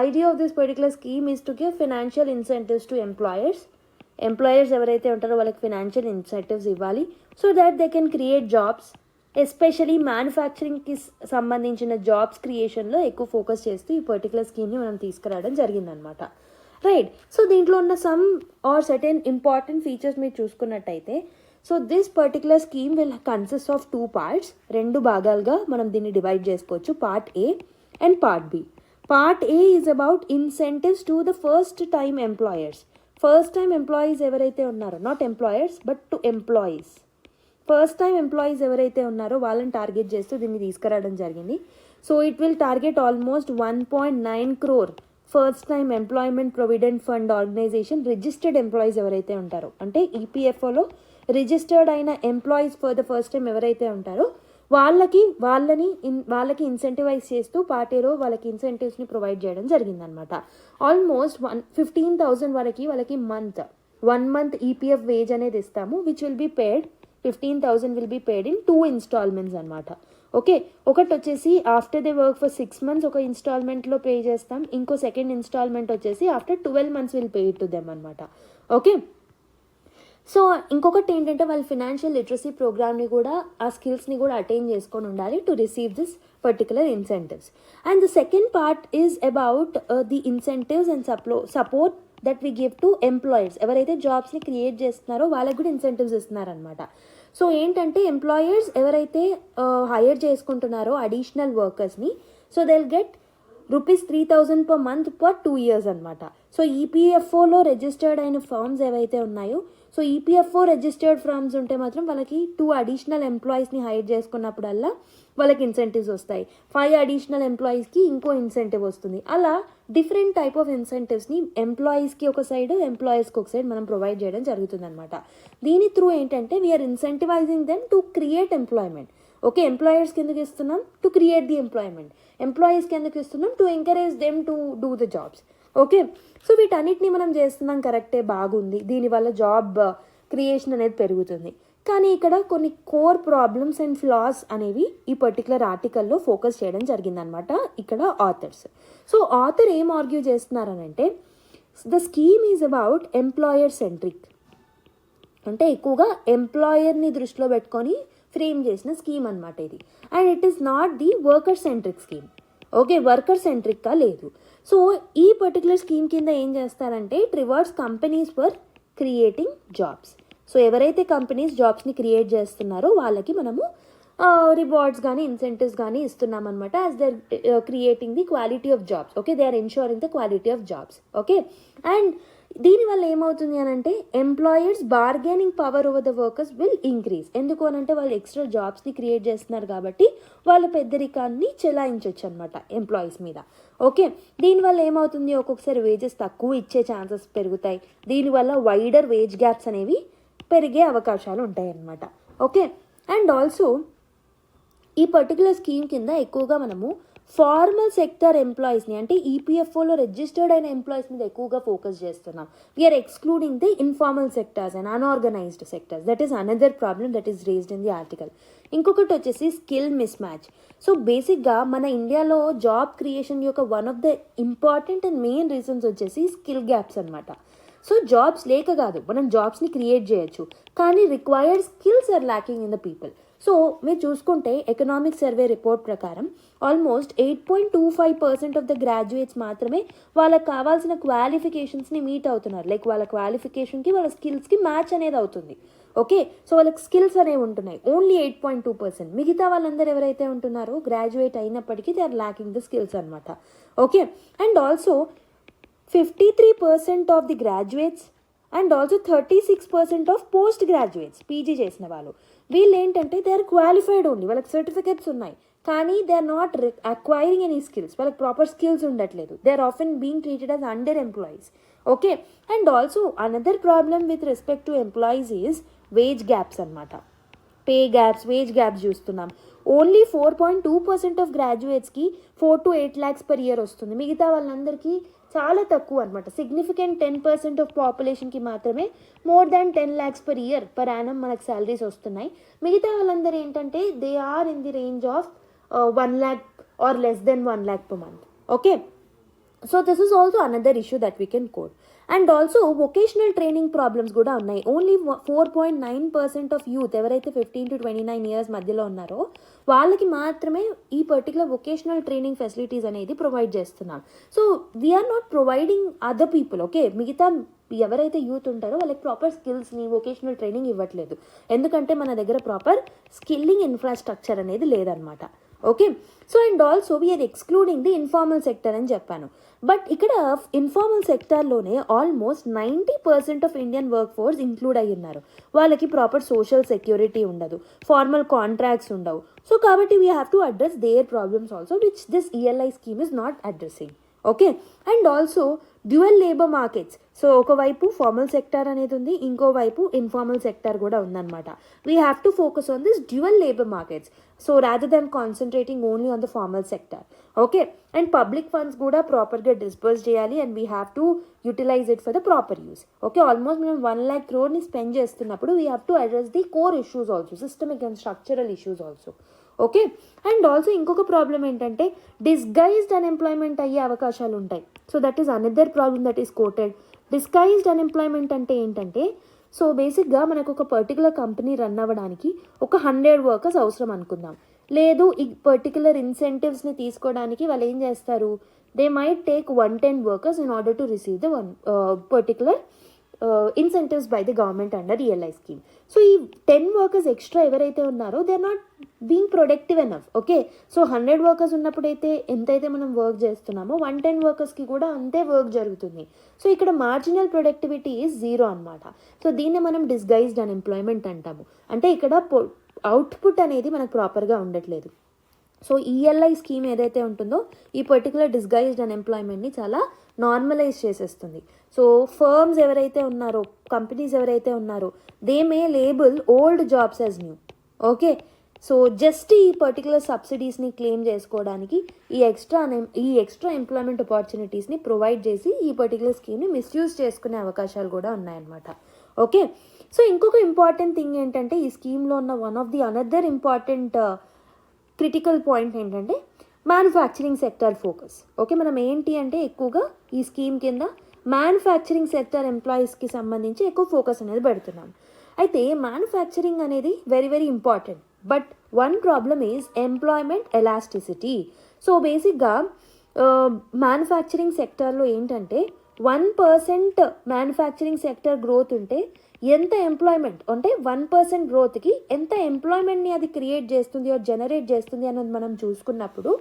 idea of this particular scheme is to give financial incentives to employers ఎవరైతే ఉంటారో వాళ్ళకి financial incentives ఇవ్వాలి, so that they can create jobs. Especially మ్యానుఫ్యాక్చరింగ్కి సంబంధించిన జాబ్స్ క్రియేషన్లో ఎక్కువ ఫోకస్ చేస్తూ ఈ పర్టికులర్ స్కీమ్ని మనం తీసుకురావడం జరిగిందనమాట. రైట్, సో దీంట్లో ఉన్న some are certain important features మీరు చూసుకున్నట్టయితే, so this particular scheme will consist of 2 parts. 2 భాగాలుగా మనం దీన్ని డివైడ్ చేసుకోవచ్చు, part A and part B. Part A is about incentives to the first time employers. First time employees ఎవరైతే ఉన్నారో, not employers but to employees, first time employees ఎవరైతే ఉన్నారో వాళ్ళని target చేస్తూ దీన్ని తీసుకురావడం జరిగింది. So it will target almost 1.9 crore first time employment provident fund organisation registered employees ఎవరైతే ఉంటారో, అంటే ఈపీఎఫ్ఓలో రిజిస్టర్డ్ అయిన employees for the first time ఎవరైతే ఉంటారో వాళ్ళకి ఇన్సెంటివైజ్ చేస్తూ పార్టీలో వాళ్ళకి ఇన్సెంటివ్స్ని ప్రొవైడ్ చేయడం జరిగిందనమాట. ఆల్మోస్ట్ 15,000 వరకు వాళ్ళకి వన్ మంత్ ఈపీఎఫ్ వేజ్ అనేది ఇస్తాము, which will be paid 15,000 will be paid in 2 installments అనమాట. ఓకే, ఒకటి వచ్చేసి after they work for 6 months ఒక ఇన్స్టాల్మెంట్లో పే చేస్తాం, ఇంకో సెకండ్ ఇన్స్టాల్మెంట్ వచ్చేసి after 12 months will pay it to them అనమాట. ఓకే, సో ఇంకొకటి ఏంటంటే వాళ్ళు ఫినాన్షియల్ లిటరసీ ప్రోగ్రామ్ని కూడా, ఆ స్కిల్స్ని కూడా అటైన్ చేసుకొని ఉండాలి to receive this particular incentives. And the second part is about the incentives and support that we give to employers. ఎవరైతే జాబ్స్ని క్రియేట్ చేస్తున్నారో వాళ్ళకి కూడా ఇన్సెంటివ్స్ ఇస్తున్నారనమాట. సో ఏంటంటే ఎంప్లాయర్స్ ఎవరైతే హైర్ చేసుకుంటున్నారో అడిషనల్ వర్కర్స్ని, so they will get ₹3,000 per month for 2 years అనమాట. సో ఈపీఎఫ్ఓలో రిజిస్టర్డ్ అయిన ఫర్మ్స్ ఏవైతే ఉన్నాయో, సో ఈపీఎఫ్ఓ రిజిస్టర్డ్ ఫర్మ్స్ ఉంటే మాత్రం వాళ్ళకి 2 additional ఎంప్లాయీస్ని హైర్ చేసుకున్నప్పుడల్లా వాళ్ళకి ఇన్సెంటివ్స్ వస్తాయి. 5 additional ఎంప్లాయీస్కి ఇంకో ఇన్సెంటివ్ వస్తుంది. అలా డిఫరెంట్ టైప్ ఆఫ్ ఇన్సెంటివ్స్ని ఎంప్లాయీస్కి ఒక సైడ్, ఎంప్లాయీస్కి ఒక సైడ్ మనం ప్రొవైడ్ చేయడం జరుగుతుంది అనమాట. దీని త్రూ ఏంటంటే we're incentivising them to create employment. Okay, ఎంప్లాయర్స్కి ఎందుకు ఇస్తున్నాం? To create the employment. ఎంప్లాయీస్కి ఎందుకు ఇస్తున్నాం? To encourage them to do the jobs. Okay, so వీటన్నిటిని మనం చేస్తున్నాం, కరెక్టే, బాగుంది, దీనివల్ల జాబ్ క్రియేషన్ అనేది పెరుగుతుంది. కానీ ఇక్కడ కొన్ని కోర్ ప్రాబ్లమ్స్ అండ్ ఫ్లాస్ అనేవి ఈ పర్టికులర్ ఆర్టికల్లో ఫోకస్ చేయడం జరిగిందనమాట ఇక్కడ ఆథర్స్. సో ఆథర్ ఏం ఆర్గ్యూ చేస్తున్నారనంటే, the scheme is about employer centric, అంటే ఎక్కువగా ఎంప్లాయర్ని దృష్టిలో పెట్టుకొని ఫ్రేమ్ చేసిన స్కీమ్ అనమాట ఇది. And it is not the worker centric scheme. Okay, worker సెంట్రిక్గా లేదు. సో ఈ పర్టికులర్ స్కీమ్ కింద ఏం చేస్తారంటే, it rewards companies for creating jobs. So ఎవరైతే కంపెనీస్ జాబ్స్ని క్రియేట్ చేస్తున్నారో వాళ్ళకి మనము రివార్డ్స్ కానీ ఇన్సెంటివ్స్ కానీ ఇస్తున్నాం అనమాట, as they are creating the quality of jobs. Okay, they are ensuring the quality of jobs. Okay, and దీనివల్ల ఏమవుతుంది అని అంటే, employers bargaining power over the workers will increase. ఎందుకు అనంటే వాళ్ళు ఎక్స్ట్రా జాబ్స్ని క్రియేట్ చేస్తున్నారు కాబట్టి వాళ్ళ పెద్దరికాన్ని చెలాయించవచ్చు అనమాట ఎంప్లాయీస్ మీద. ఓకే, దీనివల్ల ఏమవుతుంది, ఒక్కొక్కసారి వేజెస్ తక్కువ ఇచ్చే ఛాన్సెస్ పెరుగుతాయి. దీనివల్ల వైడర్ వేజ్ గ్యాప్స్ అనేవి పెరిగే అవకాశాలు ఉంటాయి అన్నమాట. ఓకే, అండ్ ఆల్సో ఈ పర్టికులర్ స్కీమ్ కింద ఎక్కువగా మనము ఫార్మల్ సెక్టర్ ఎంప్లాయీస్ని, అంటే ఈపీఎఫ్ఓలో రిజిస్టర్డ్ అయిన ఎంప్లాయీస్ మీద ఎక్కువగా ఫోకస్ చేస్తున్నాం. We're excluding the informal sectors and unorganised sectors. That is another problem that is raised in the article. ఇంకొకటి వచ్చేసి స్కిల్ మిస్ మ్యాచ్. సో బేసిక్గా మన ఇండియాలో జాబ్ క్రియేషన్ యొక్క one of the important and main reasons వచ్చేసి skill gaps అనమాట. So jobs లేక కాదు, మనం జాబ్స్ని క్రియేట్ చేయొచ్చు, కానీ required skills are lacking in the people. So మీరు చూసుకుంటే ఎకనామిక్ సర్వే రిపోర్ట్ ప్రకారం ఆల్మోస్ట్ 8.25% ఆఫ్ ద గ్రాడ్యుయేట్స్ మాత్రమే వాళ్ళకి కావాల్సిన క్వాలిఫికేషన్స్ని మీట్ అవుతున్నారు. లైక్ వాళ్ళ క్వాలిఫికేషన్కి వాళ్ళ స్కిల్స్కి మ్యాచ్ అనేది అవుతుంది. ఓకే, సో వాళ్ళకి స్కిల్స్ అనేవి ఉంటున్నాయి. ఓన్లీ 8.2%. మిగతా వాళ్ళందరూ ఎవరైతే ఉంటున్నారో గ్రాడ్యుయేట్ అయినప్పటికీ they are lacking the skills అనమాట. Okay, and also 53% of the graduates and also 36% of post graduates, PG చేసిన వాళ్ళు, వీళ్ళు ఏంటంటే దే ఆర్ క్వాలిఫైడ్ ఓన్లీ, వాళ్ళకి సర్టిఫికేట్స్ ఉన్నాయి, కానీ they are not acquiring any skills, వాళ్ళకి ప్రాపర్ స్కిల్స్ ఉండట్లేదు. They are often being treated as under employees. Okay, and also another problem with respect to employees is wage gaps అనమాట. Pay gaps, veg gaps చూస్తున్నాం. Only 4.2% of గ్రాడ్యుయేట్స్కి 4 to 8 lakhs per year వస్తుంది. మిగతా వాళ్ళందరికీ చాలా తక్కువ అనమాట. సిగ్నిఫికెంట్ 10% ఆఫ్ పాపులేషన్కి మాత్రమే more than 10 lakhs per year per annum మనకు శాలరీస్ వస్తున్నాయి. మిగతా వాళ్ళందరూ ఏంటంటే they are in the range of 1 lakh or less than 1 lakh per month. Okay, so this is also another issue that we can quote. And also vocational training problems కూడా ఉన్నాయి. Only 4.9% of youth ఎవరైతే 15 to 29 years మధ్యలో ఉన్నారో వాళ్ళకి మాత్రమే ఈ particular vocational training facilities అనేది provide చేస్తున్నాం. So we're not providing other people. Okay, మిగతా ఎవరైతే యూత్ ఉంటారో వాళ్ళకి ప్రాపర్ స్కిల్స్ని వొకేషనల్ ట్రైనింగ్ ఇవ్వట్లేదు, ఎందుకంటే మన దగ్గర ప్రాపర్ స్కిల్లింగ్ ఇన్ఫ్రాస్ట్రక్చర్ అనేది లేదనమాట. Okay, so and also we're excluding the informal sector అని చెప్పాను. బట్ ఇక్కడ ఇన్ఫార్మల్ సెక్టార్లోనే almost 90% of Indian work force include అయ్యి ఉన్నారు. వాళ్ళకి ప్రాపర్ సోషల్ సెక్యూరిటీ ఉండదు, ఫార్మల్ కాంట్రాక్ట్స్ ఉండవు. సో కాబట్టి we have to address their problems also, which this ELI scheme is not addressing. Okay, and also dual labour markets. So ఒకవైపు formal sector అనేది ఉంది, ఇంకోవైపు ఇన్ఫార్మల్ సెక్టార్ కూడా ఉందన్నమాట. We have to focus on this dual labour markets, so rather than concentrating only on the formal sector. Okay, and public funds కూడా ప్రాపర్గా disburse చేయాలి and we have to utilise it for the proper use. Okay, almost మనం 1 lakh crore spend చేస్తున్నప్పుడు we have to address the core issues also, systemic and structural issues also. Okay, and also ఇంకొక problem ఏంటంటే disguised unemployment అయ్యే అవకాశాలు ఉంటాయి. So that is another problem that is quoted. Disguised unemployment అంటే ఏంటంటే, so బేసిక్గా మనకు ఒక పర్టికులర్ కంపెనీ రన్ అవ్వడానికి ఒక 100 workers అవసరం అనుకుందాం. లేదు ఈ పర్టికులర్ ఇన్సెంటివ్స్ని తీసుకోవడానికి వాళ్ళు ఏం చేస్తారు, they might take 110 workers in order to receive the particular incentives by the government under ELI scheme. So ఈ 10 workers ఎక్స్ట్రా ఎవరైతే ఉన్నారో they are not being productive enough. Okay, so 100 workers ఉన్నప్పుడైతే ఎంతైతే మనం వర్క్ చేస్తున్నామో 110 workersకి కూడా అంతే వర్క్ జరుగుతుంది. సో ఇక్కడ మార్జినల్ ప్రొడక్టివిటీ ఈజ్ 0 అనమాట. సో దీన్ని మనం డిస్గైజ్డ్ అన్ఎంప్లాయ్మెంట్ అంటాము. అంటే ఇక్కడ అవుట్పుట్ అనేది మనకు ప్రాపర్గా ఉండట్లేదు. సో ఈఎల్ఐ స్కీమ్ ఏదైతే ఉంటుందో ఈ పర్టికులర్ డిస్గైజ్డ్ అన్ఎంప్లాయ్మెంట్ని చాలా నార్మలైజ్ చేసేస్తుంది. సో ఫర్మ్స్ ఎవరైతే ఉన్నారో, కంపెనీస్ ఎవరైతే ఉన్నారో, they may label old jobs as new. Okay, so just ఈ పర్టికులర్ సబ్సిడీస్ని క్లెయిమ్ చేసుకోవడానికి ఈ ఎక్స్ట్రా ఎంప్లాయ్మెంట్ ఆపర్చునిటీస్ని ప్రొవైడ్ చేసి ఈ పర్టికులర్ స్కీమ్ని మిస్యూజ్ చేసుకునే అవకాశాలు కూడా ఉన్నాయన్నమాట. ఓకే, సో ఇంకొక ఇంపార్టెంట్ థింగ్ ఏంటంటే ఈ స్కీమ్లో ఉన్న one of the another important critical point ఏంటంటే మ్యానుఫ్యాక్చరింగ్ సెక్టర్ ఫోకస్. ఓకే, మనం ఏంటి అంటే ఎక్కువగా ఈ స్కీమ్ కింద మ్యానుఫ్యాక్చరింగ్ సెక్టర్ ఎంప్లాయీస్కి సంబంధించి ఎక్కువ ఫోకస్ అనేది పెడుతున్నాం. అయితే మ్యానుఫ్యాక్చరింగ్ అనేది very very important, but one problem is employment elasticity. So బేసిక్గా మ్యానుఫ్యాక్చరింగ్ సెక్టార్లో ఏంటంటే 1% మ్యానుఫ్యాక్చరింగ్ సెక్టర్ గ్రోత్ ఉంటే ఎంత ఎంప్లాయ్మెంట్ అంటే 1% గ్రోత్కి ఎంత ఎంప్లాయ్మెంట్ని అది క్రియేట్ చేస్తుంది ఆర్ జనరేట్ చేస్తుంది అన్నది మనం చూసుకున్నప్పుడు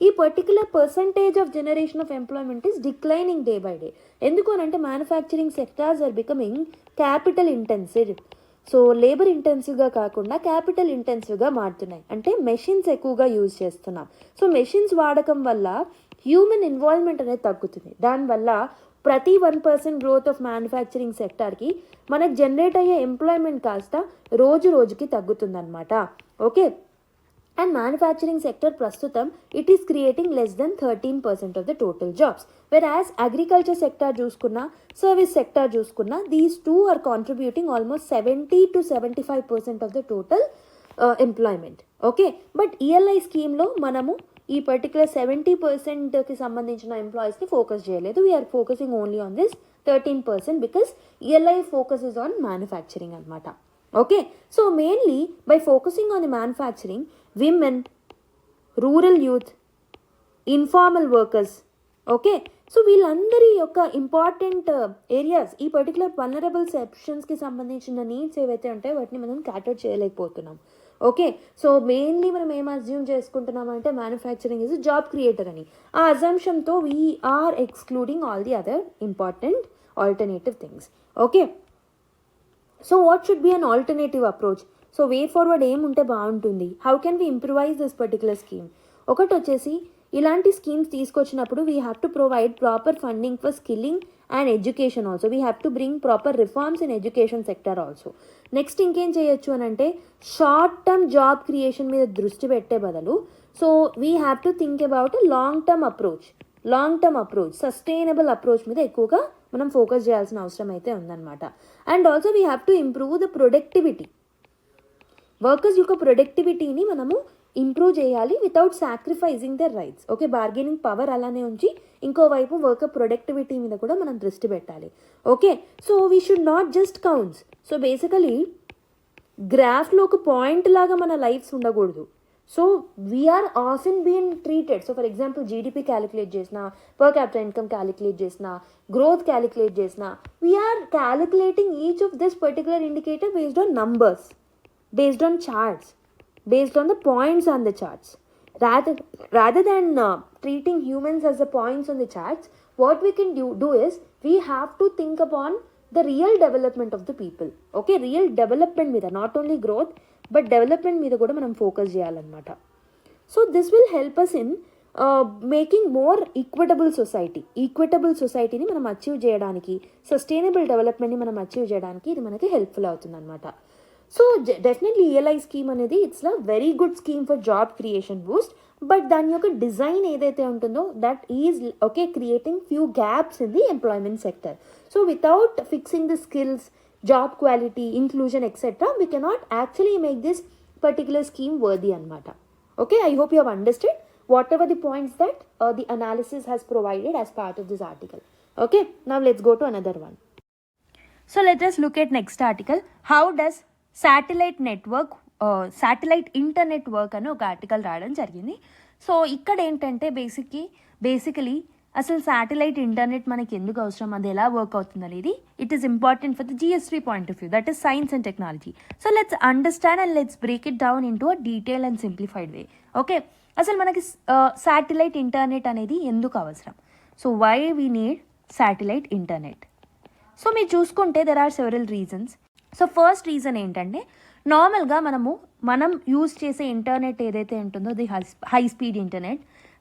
ఈ particular percentage of generation of employment is declining day by day. ఎందుకు అంటే manufacturing sectors are becoming capital intensive. So labour ఇంటెన్సివ్గా కాకుండా క్యాపిటల్ ఇంటెన్సివ్గా మారుతున్నాయి. అంటే మెషిన్స్ ఎక్కువగా యూజ్ చేస్తున్నాం. సో మెషిన్స్ వాడకం వల్ల హ్యూమన్ ఇన్వాల్వ్మెంట్ అనేది తగ్గుతుంది. దానివల్ల ప్రతి 1% గ్రోత్ ఆఫ్ మ్యానుఫ్యాక్చరింగ్ సెక్టార్కి మనకు జనరేట్ అయ్యే ఎంప్లాయ్మెంట్ కాస్త రోజు రోజుకి తగ్గుతుందన్నమాట. ఓకే, అండ్ మ్యానుఫ్యాక్చరింగ్ సెక్టర్ ప్రస్తుతం it is creating less than 13% of the total jobs. వెరాజ్ అగ్రికల్చర్ సెక్టార్ చూసుకున్నా, సర్వీస్ సెక్టార్ చూసుకున్నా, these two are contributing almost 70 to 75% of the total employment. Okay, but ELI స్కీమ్లో మనము ఈ పర్టికులర్ 70%కి సంబంధించిన ఎంప్లాయీస్ని ఫోకస్ చేయలేదు. We're focusing only on this 13% because ELI focuses on manufacturing anamata. Okay, so mainly by focusing on the manufacturing, women, rural youth, informal workers, okay, so వీళ్ళందరి యొక్క ఇంపార్టెంట్ ఏరియాస్, ఈ పర్టికులర్ వల్నరబుల్ సెక్షన్స్కి సంబంధించిన needs ఏవైతే ఉంటాయో వాటిని మనం క్యాటర్ చేయలేకపోతున్నాం. Okay, so mainly మనం ఏం అజ్యూమ్ చేసుకుంటున్నాం అంటే మ్యానుఫ్యాక్చరింగ్ ఈజ్ జాబ్ క్రియేటర్ అని. ఆ అజంప్షన్తో we're excluding all the other important alternative things. Okay, so what should be an alternative approach? So way forward ఏముంటే బాగుంటుంది? How can we improvise this particular scheme? ఒకటి వచ్చేసి ఇలాంటి స్కీమ్స్ తీసుకొచ్చినప్పుడు we have to provide proper funding for skilling and education also. We have to bring proper reforms in education sector also. Next ఇంకేం చేయొచ్చు అని అంటే షార్ట్ టర్మ్ జాబ్ క్రియేషన్ మీద దృష్టి పెట్టే బదులు so we have to think about long term approach, sustainable approach మీద ఎక్కువగా మనం ఫోకస్ చేయాల్సిన అవసరం అయితే ఉందన్నమాట. And also we have to improve the productivity, workers యొక్క ప్రొడక్టివిటీని మనము ఇంప్రూవ్ చేయాలి without sacrificing their rights. Okay, bargaining power అలానే ఉంచి ఇంకోవైపు వర్కర్ ప్రొడక్టివిటీ మీద కూడా మనం దృష్టి పెట్టాలి. Okay, so we should not just counts. So basically గ్రాఫ్లో ఒక పాయింట్ లాగా మన లైఫ్స్ ఉండకూడదు. So we're often been treated. So for example GDP calculate చేసిన, పర్ క్యాపిటల్ ఇన్కమ్ క్యాలిక్యులేట్ చేసిన, గ్రోత్ క్యాలిక్యులేట్ చేసిన, we're calculating each of this particular indicator based on numbers, based on charts, based on the points on the charts. Rather than treating humans as the points on the charts, what we can do is we have to think upon the real development of the people. Okay, real development మీద, not only growth but development మీద కూడా మనం focus చేయాలన్నమాట. So this will help us in making more equitable సొసైటీని మనం achieve చేయడానికి, sustainable డెవలప్మెంట్ని మనం achieve చేయడానికి ఇది మనకి హెల్ప్ఫుల్ అవుతుంది అనమాట. సో డెఫినెట్లీ ఈఎల్ఐ స్కీమ్ అనేది it's a very good scheme for job creation boost, but దాని యొక్క డిజైన్ ఏదైతే ఉంటుందో that is okay creating few gaps in the employment sector. So without fixing the skills, job quality, inclusion etcetera, we cannot actually make this particular scheme worthy అనమాట. Okay, I hope you have understood whatever the points that the analysis has provided as part of this article. Okay, now let's go to another one. So let us look at next article. How does satellite internet work అని ఒక article రావడం జరిగింది. So ఇక్కడ ఏంటంటే basically అసలు satellite internet మనకి ఎందుకు అవసరం, అది ఎలా వర్క్ అవుతుంది అనేది it is important for the GS3 point of view, that is science and technology. So let's understand and let's break it down into a detail and simplified way. Okay, అసలు మనకి satellite internet అనేది ఎందుకు అవసరం? So why we need satellite internet? So మీరు చూసుకుంటే there are several reasons. So first reason ఏంటంటే నార్మల్గా మనం యూజ్ చేసే ఇంటర్నెట్ ఏదైతే ఉంటుందో the high speed internet.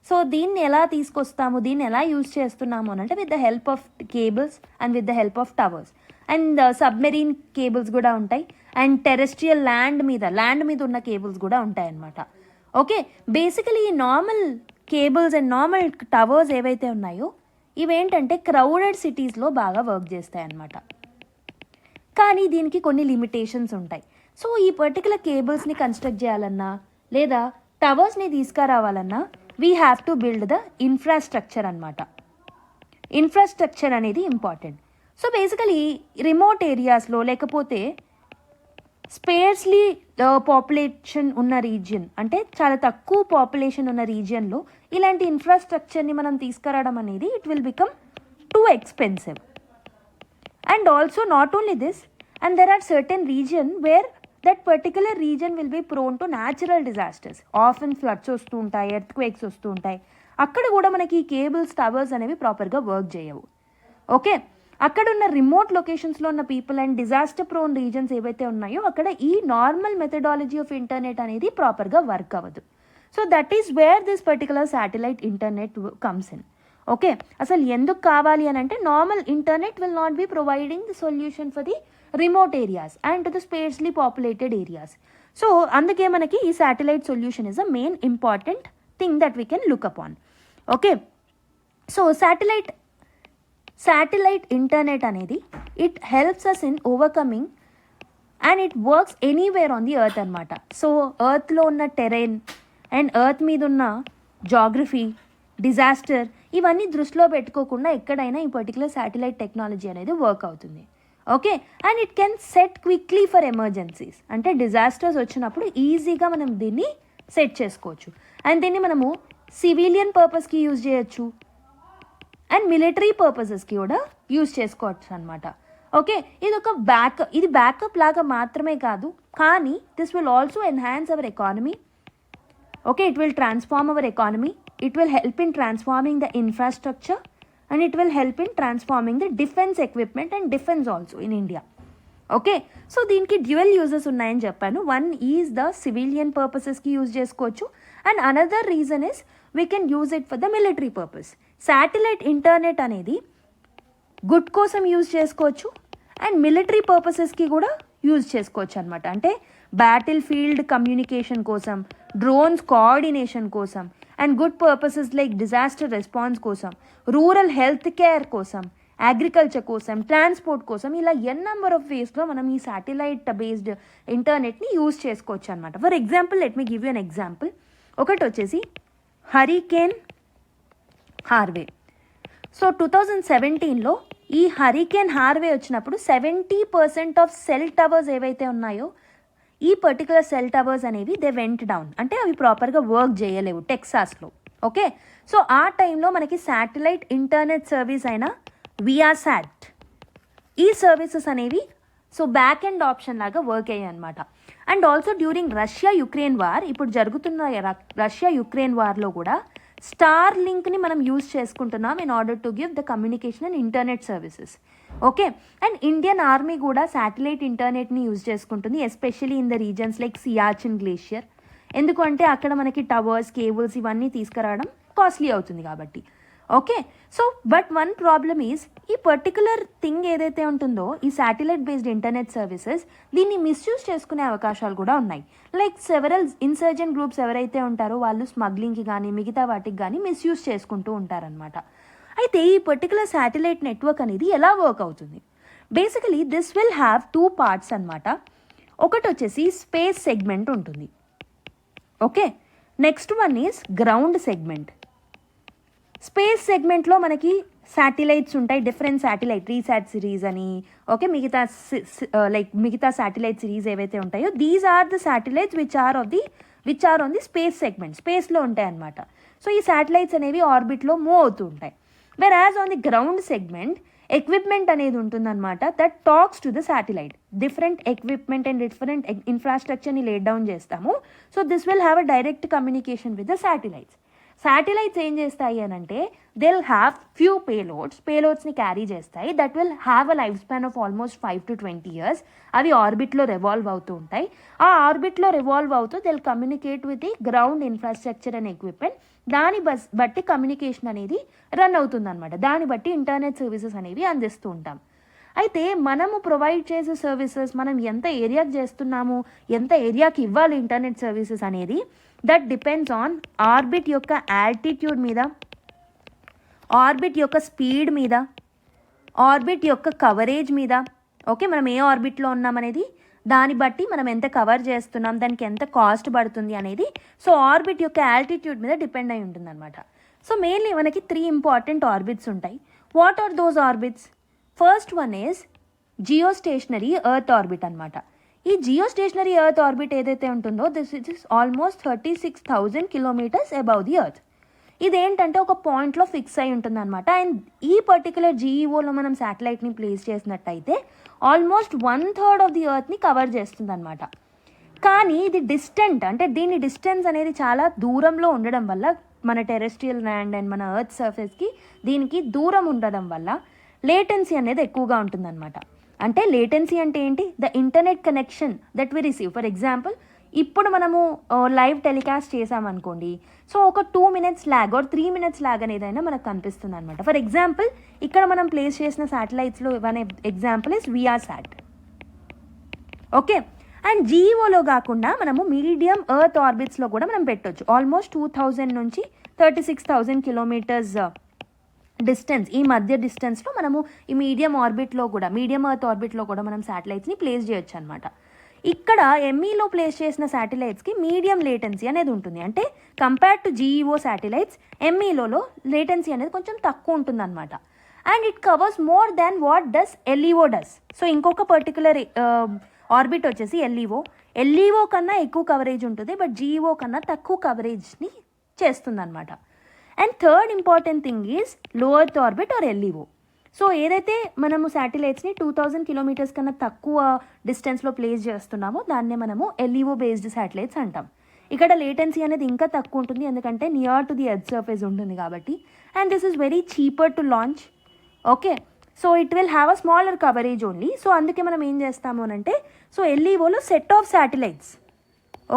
So దీన్ని ఎలా తీసుకొస్తాము, దీన్ని ఎలా యూజ్ చేస్తున్నాము అని అంటే with the help of cables and with the help of towers and submarine cables కూడా ఉంటాయి అండ్ టెరెస్ట్రియల్ ల్యాండ్ మీద ఉన్న కేబుల్స్ కూడా ఉంటాయి అన్నమాట. ఓకే, బేసికలీ ఈ normal cables and normal towers ఏవైతే ఉన్నాయో ఇవేంటంటే క్రౌడెడ్ సిటీస్లో బాగా వర్క్ చేస్తాయి అన్నమాట. కానీ దీనికి కొన్ని లిమిటేషన్స్ ఉంటాయి. సో ఈ పర్టికులర్ కేబుల్స్ని కన్స్ట్రక్ట్ చేయాలన్నా లేదా టవర్స్ని తీసుకురావాలన్నా we have to build the infrastructure అనమాట. ఇన్ఫ్రాస్ట్రక్చర్ అనేది ఇంపార్టెంట్. సో బేసికలీ రిమోట్ ఏరియాస్లో లేకపోతే స్పేర్స్లీ పాపులేషన్ ఉన్న రీజియన్, అంటే చాలా తక్కువ పాపులేషన్ ఉన్న రీజియన్లో ఇలాంటి ఇన్ఫ్రాస్ట్రక్చర్ని మనం తీసుకురావడం అనేది it will become too expensive. And also not only this, and there are certain region where that particular region will be prone to natural disasters. Often floods వస్తూ ఉంటాయి, ఎర్త్క్వేక్స్ వస్తూ ఉంటాయి. అక్కడ కూడా మనకి కేబుల్స్, టవర్స్ అనేవి ప్రాపర్గా వర్క్ చేయవు. ఓకే, అక్కడ ఉన్న రిమోట్ లొకేషన్స్లో ఉన్న people and disaster prone reasons ఏవైతే ఉన్నాయో అక్కడ ఈ నార్మల్ మెథడాలజీ ఆఫ్ ఇంటర్నెట్ అనేది ప్రాపర్గా వర్క్ అవ్వదు. So that is where this particular satellite internet comes in. Okay, అసలు ఎందుకు కావాలి అని అంటే normal internet will not be providing the solution for the remote areas and to the sparsely populated areas. So అందుకే మనకి ఈ satellite solution is a main important thing that we can look upon. Okay, so satellite internet అనేది it helps us in overcoming and it works anywhere on the earth అనమాట. So ఎర్త్లో ఉన్న terrain and earth మీద ఉన్న geography, disaster, ఇవన్నీ దృష్టిలో పెట్టుకోకుండా ఎక్కడైనా ఈ పర్టికులర్ శాటిలైట్ టెక్నాలజీ అనేది వర్క్ అవుతుంది. Okay, and it can set quickly for emergencies, అంటే డిజాస్టర్స్ వచ్చినప్పుడు ఈజీగా మనం దీన్ని సెట్ చేసుకోవచ్చు. అండ్ దీన్ని మనము సివిలియన్ పర్పస్కి యూజ్ చేయొచ్చు అండ్ మిలిటరీ పర్పసెస్కి కూడా యూజ్ చేసుకోవచ్చు అనమాట. ఓకే, ఇది బ్యాకప్ లాగా మాత్రమే కాదు, కానీ this will also enhance our economy. Okay, it will transform our economy, it will help in transforming the infrastructure and it will help in transforming the defense equipment and defense also in India. Okay, so దీనికి dual uses ఉన్నాయని చెప్పాను. One is the civilian పర్పసెస్కి use చేసుకోవచ్చు and another reason is we can use it for the military purpose. Satellite internet అనేది good కోసం use చేసుకోవచ్చు and military పర్పసెస్కి కూడా యూజ్ చేసుకోవచ్చు అనమాట. అంటే బ్యాటిల్ ఫీల్డ్ కమ్యూనికేషన్ కోసం, డ్రోన్స్ కోఆర్డినేషన్ కోసం and good purposes like disaster response కోసం, రూరల్ హెల్త్ కేర్ కోసం, అగ్రికల్చర్ కోసం, ట్రాన్స్పోర్ట్ కోసం, ఇలా నెంబర్ ఆఫ్ వేస్లో మనం ఈ శాటిలైట్ బేస్డ్ ఇంటర్నెట్ని యూజ్ చేసుకోవచ్చు అనమాట. For example let me give you an example. ఒకటి వచ్చేసి హరికేన్ హార్వే. సో 2017లో ఈ హరికేన్ హార్వే వచ్చినప్పుడు 70% ఆఫ్ సెల్ టవర్స్ ఏవైతే ఉన్నాయో ఈ పర్టికులర్ సెల్ టవర్స్ అనేవి దే వెంట్ డౌన్, అంటే అవి ప్రాపర్గా వర్క్ చేయలేవు టెక్సాస్లో. ఓకే, సో ఆ టైంలో మనకి శాటిలైట్ ఇంటర్నెట్ సర్వీస్ అయిన వియాసాట్, ఈ సర్వీసెస్ అనేవి సో బ్యాక్ ఎండ్ ఆప్షన్ లాగా వర్క్ అయ్యాయి అనమాట. And also during Russia Ukraine war, ఇప్పుడు జరుగుతున్న రష్యా యుక్రెయిన్ వార్లో కూడా స్టార్ లింక్ని మనం యూజ్ చేసుకుంటున్నాం in order to give the communication and internet services. Okay, and Indian army కూడా శాటిలైట్ ఇంటర్నెట్ని యూజ్ చేసుకుంటుంది, especially in the reasons like Siachen glacier. ఎందుకంటే అక్కడ మనకి టవర్స్, కేబుల్స్ ఇవన్నీ తీసుకురావడం కాస్ట్లీ అవుతుంది కాబట్టి. Okay, so but one problem is ఈ పర్టికులర్ థింగ్ ఏదైతే ఉంటుందో ఈ శాటిలైట్ బేస్డ్ ఇంటర్నెట్ సర్వీసెస్, దీన్ని మిస్యూజ్ చేసుకునే అవకాశాలు కూడా ఉన్నాయి. లైక్ సెవరల్ ఇన్సర్జెంట్ గ్రూప్స్ ఎవరైతే ఉంటారో వాళ్ళు స్మగ్లింగ్కి కానీ మిగతా వాటికి కానీ మిస్యూజ్ చేసుకుంటూ ఉంటారనమాట. అయితే ఈ పర్టికులర్ శాటిలైట్ నెట్వర్క్ అనేది ఎలా వర్క్ అవుతుంది? Basically this will have 2 parts అనమాట. ఒకటి వచ్చేసి స్పేస్ సెగ్మెంట్ ఉంటుంది. Okay, next one is ground segment. Space సెగ్మెంట్లో మనకి శాటిలైట్స్ ఉంటాయి, డిఫరెంట్ శాటిలైట్, రీసాట్ సిరీస్ అని. ఓకే, మిగతా శాటిలైట్ సిరీస్ ఏవైతే ఉంటాయో these are the satellites which are on the space segment, స్పేస్లో ఉంటాయి అన్నమాట. సో ఈ శాటిలైట్స్ అనేవి ఆర్బిట్లో మూవ్ అవుతూ ఉంటాయి. Whereas on the ground segment equipment అనేది ఉంటుందన్నమాట that talks to the satellite. Different equipment and different ఇన్ఫ్రాస్ట్రక్చర్ని లేట్ డౌన్ చేస్తాము. So this will have a direct communication with the satellites. Satellites ఏం చేస్తాయి అని అంటే దే విల్ హ్యావ్ ఫ్యూ పేలోడ్స్ని carry చేస్తాయి that will have a life span of almost 5 to 20 years. అవి ఆర్బిట్లో revolve అవుతూ ఉంటాయి. ఆ ఆర్బిట్లో రివాల్వ్ అవుతూ they will communicate with the ground infrastructure and equipment. దాని బట్టి కమ్యూనికేషన్ అనేది రన్ అవుతుంది అనమాట. దాన్ని బట్టి ఇంటర్నెట్ సర్వీసెస్ అనేవి అందిస్తూ ఉంటాం. అయితే మనము ప్రొవైడ్ చేసే సర్వీసెస్ మనం ఎంత ఏరియాకి చేస్తున్నాము, ఎంత ఏరియాకి ఇవ్వాలి ఇంటర్నెట్ సర్వీసెస్ అనేది దట్ డిపెండ్స్ ఆన్ ఆర్బిట్ యొక్క ఆల్టిట్యూడ్ మీద, ఆర్బిట్ యొక్క స్పీడ్ మీద, ఆర్బిట్ యొక్క కవరేజ్ మీద. ఓకే, మనం ఏ ఆర్బిట్లో ఉన్నామనేది దాన్ని బట్టి మనం ఎంత కవర్ చేస్తున్నాం, దానికి ఎంత కాస్ట్ పడుతుంది అనేది సో ఆర్బిట్ యొక్క ఆల్టిట్యూడ్ మీద డిపెండ్ అయి ఉంటుంది అనమాట. సో మెయిన్లీ మనకి 3 ఇంపార్టెంట్ ఆర్బిట్స్ ఉంటాయి. What are those orbits? First one is geostationary earth orbit అనమాట. ఈ జియోస్టేషనరీ ఎర్త్ ఆర్బిట్ ఏదైతే ఉంటుందో this is almost 36,000 kilometers above the earth. ఇదేంటంటే ఒక పాయింట్లో ఫిక్స్ అయి ఉంటుంది అనమాట. అండ్ ఈ పర్టికులర్ జీఈఓలో మనం శాటిలైట్ని ప్లేస్ చేసినట్టయితే ఆల్మోస్ట్ 1/3 ఆఫ్ ది ఎర్త్ని కవర్ చేస్తుంది అనమాట. కానీ ఇది డిస్టెంట్, అంటే దీని డిస్టెన్స్ అనేది చాలా దూరంలో ఉండడం వల్ల మన టెరెస్ట్రియల్ ల్యాండ్ అండ్ మన ఎర్త్ సర్ఫేస్కి దీనికి దూరం ఉండడం వల్ల లేటెన్సీ అనేది ఎక్కువగా ఉంటుందన్నమాట. అంటే లేటెన్సీ అంటే ఏంటి? The internet connection that we receive. For example ఇప్పుడు మనము లైవ్ టెలికాస్ట్ చేసామనుకోండి, సో ఒక 2 minutes lag or 3 minutes lag అనేదైనా మనకు కనిపిస్తుంది అనమాట. ఫర్ ఎగ్జాంపుల్ ఇక్కడ మనం ప్లేస్ చేసిన శాటిలైట్స్లో one example is Viasat. Okay, and జీఈఓలో కాకుండా మనము మీడియం ఎర్త్ ఆర్బిట్స్లో కూడా మనం పెట్టవచ్చు. ఆల్మోస్ట్ 2000 నుంచి 36,000 kilometers డిస్టెన్స్, ఈ మధ్య డిస్టెన్స్లో మనము ఈ మీడియం ఎర్త్ ఆర్బిట్లో కూడా మనం శాటిలైట్స్ని ప్లేస్ చేయొచ్చు అనమాట. ఇక్కడ ఎంఈలో ప్లేస్ చేసిన శాటిలైట్స్కి మీడియం లేటెన్సీ అనేది ఉంటుంది. అంటే కంపేర్డ్ టు జీఈఓ శాటిలైట్స్ ఎంఈలో లేటెన్సీ అనేది కొంచెం తక్కువ ఉంటుంది అనమాట. And it covers more than what does LEO does. So ఇంకొక పర్టికులర్ ఆర్బిట్ వచ్చేసి ఎల్ఈఓ కన్నా ఎక్కువ కవరేజ్ ఉంటుంది, బట్ జీఈఓ కన్నా తక్కువ కవరేజ్ని చేస్తుంది అనమాట. And third important thing is low earth orbit or LEO. So ఏదైతే మనము శాటిలైట్స్ని 2000 కిలోమీటర్స్ కన్నా తక్కువ డిస్టెన్స్లో ప్లేస్ చేస్తున్నామో దాన్నే మనము ఎల్ఈఓ బేస్డ్ శాటిలైట్స్ అంటాం. ఇక్కడ లేటెన్సీ అనేది ఇంకా తక్కువ ఉంటుంది, ఎందుకంటే near to the earth surface ఉంటుంది కాబట్టి. And this is very cheaper to launch. Okay, so it will have a smaller coverage only. So అందుకే మనం ఏం చేస్తాము అని అంటే, సో ఎల్ఈఓలో set of satellites,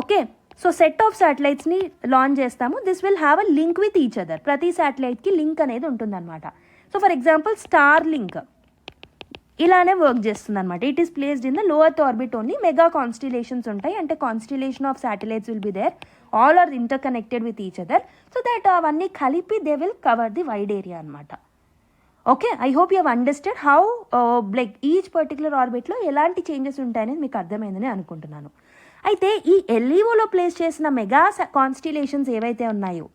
okay, so set of శాటిలైట్స్ని లాంచ్ చేస్తాము. This will have a link with each other. ప్రతి శాటిలైట్కి లింక్ అనేది ఉంటుందన్నమాట. So for example Starlink ఇలానే వర్క్ చేస్తుంది అనమాట. It is placed in the low earth orbit only. Mega constellations ఉంటాయి, అంటే constellation of satellites will be there, all are interconnected with each other. So that అవన్నీ కలిపి they will cover the wide area అనమాట. Okay, I hope you have understand how like each particular ఆర్బిట్లో ఎలాంటి changes ఉంటాయనేది మీకు అర్థమైందని అనుకుంటున్నాను. అయితే ఈ ఎల్ఈఓలో ప్లేస్ చేసిన మెగా కాన్స్టిలేషన్స్ ఏవైతే ఉన్నాయో,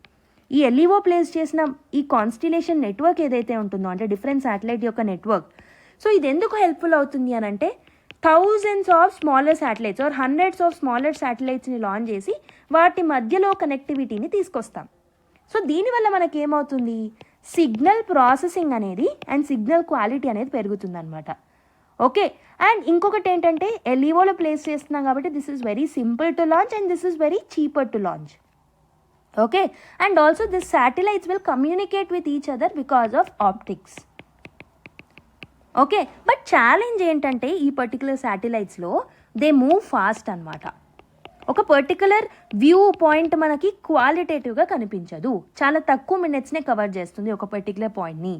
ఈ ఎల్ఈఓ ప్లేస్ చేసిన ఈ కాన్స్టిలేషన్ నెట్వర్క్ ఏదైతే ఉంటుందో, అంటే డిఫరెంట్ శాటిలైట్ యొక్క నెట్వర్క్, సో ఇది ఎందుకు హెల్ప్ఫుల్ అవుతుంది అని అంటే, thousands of smaller satellites or hundreds of smaller శాటిలైట్స్ని లాంచ్ చేసి వాటి మధ్యలో కనెక్టివిటీని తీసుకొస్తాం. సో దీనివల్ల మనకి ఏమవుతుంది, సిగ్నల్ ప్రాసెసింగ్ అనేది అండ్ సిగ్నల్ క్వాలిటీ అనేది పెరుగుతుంది అనమాట. ఓకే, అండ్ ఇంకొకటి ఏంటంటే ఎల్ఈఓలో ప్లేస్ చేస్తున్నాం కాబట్టి this is very simple to launch and this is very cheaper to launch. Okay, and also this satellites will communicate with each other because of optics. Okay, but challenge ఏంటంటే ఈ particular శాటిలైట్స్లో they move fast అనమాట. ఒక particular view point మనకి క్వాలిటేటివ్గా కనిపించదు, చాలా తక్కువ మినిట్స్నే cover చేస్తుంది ఒక పర్టికులర్ పాయింట్ని.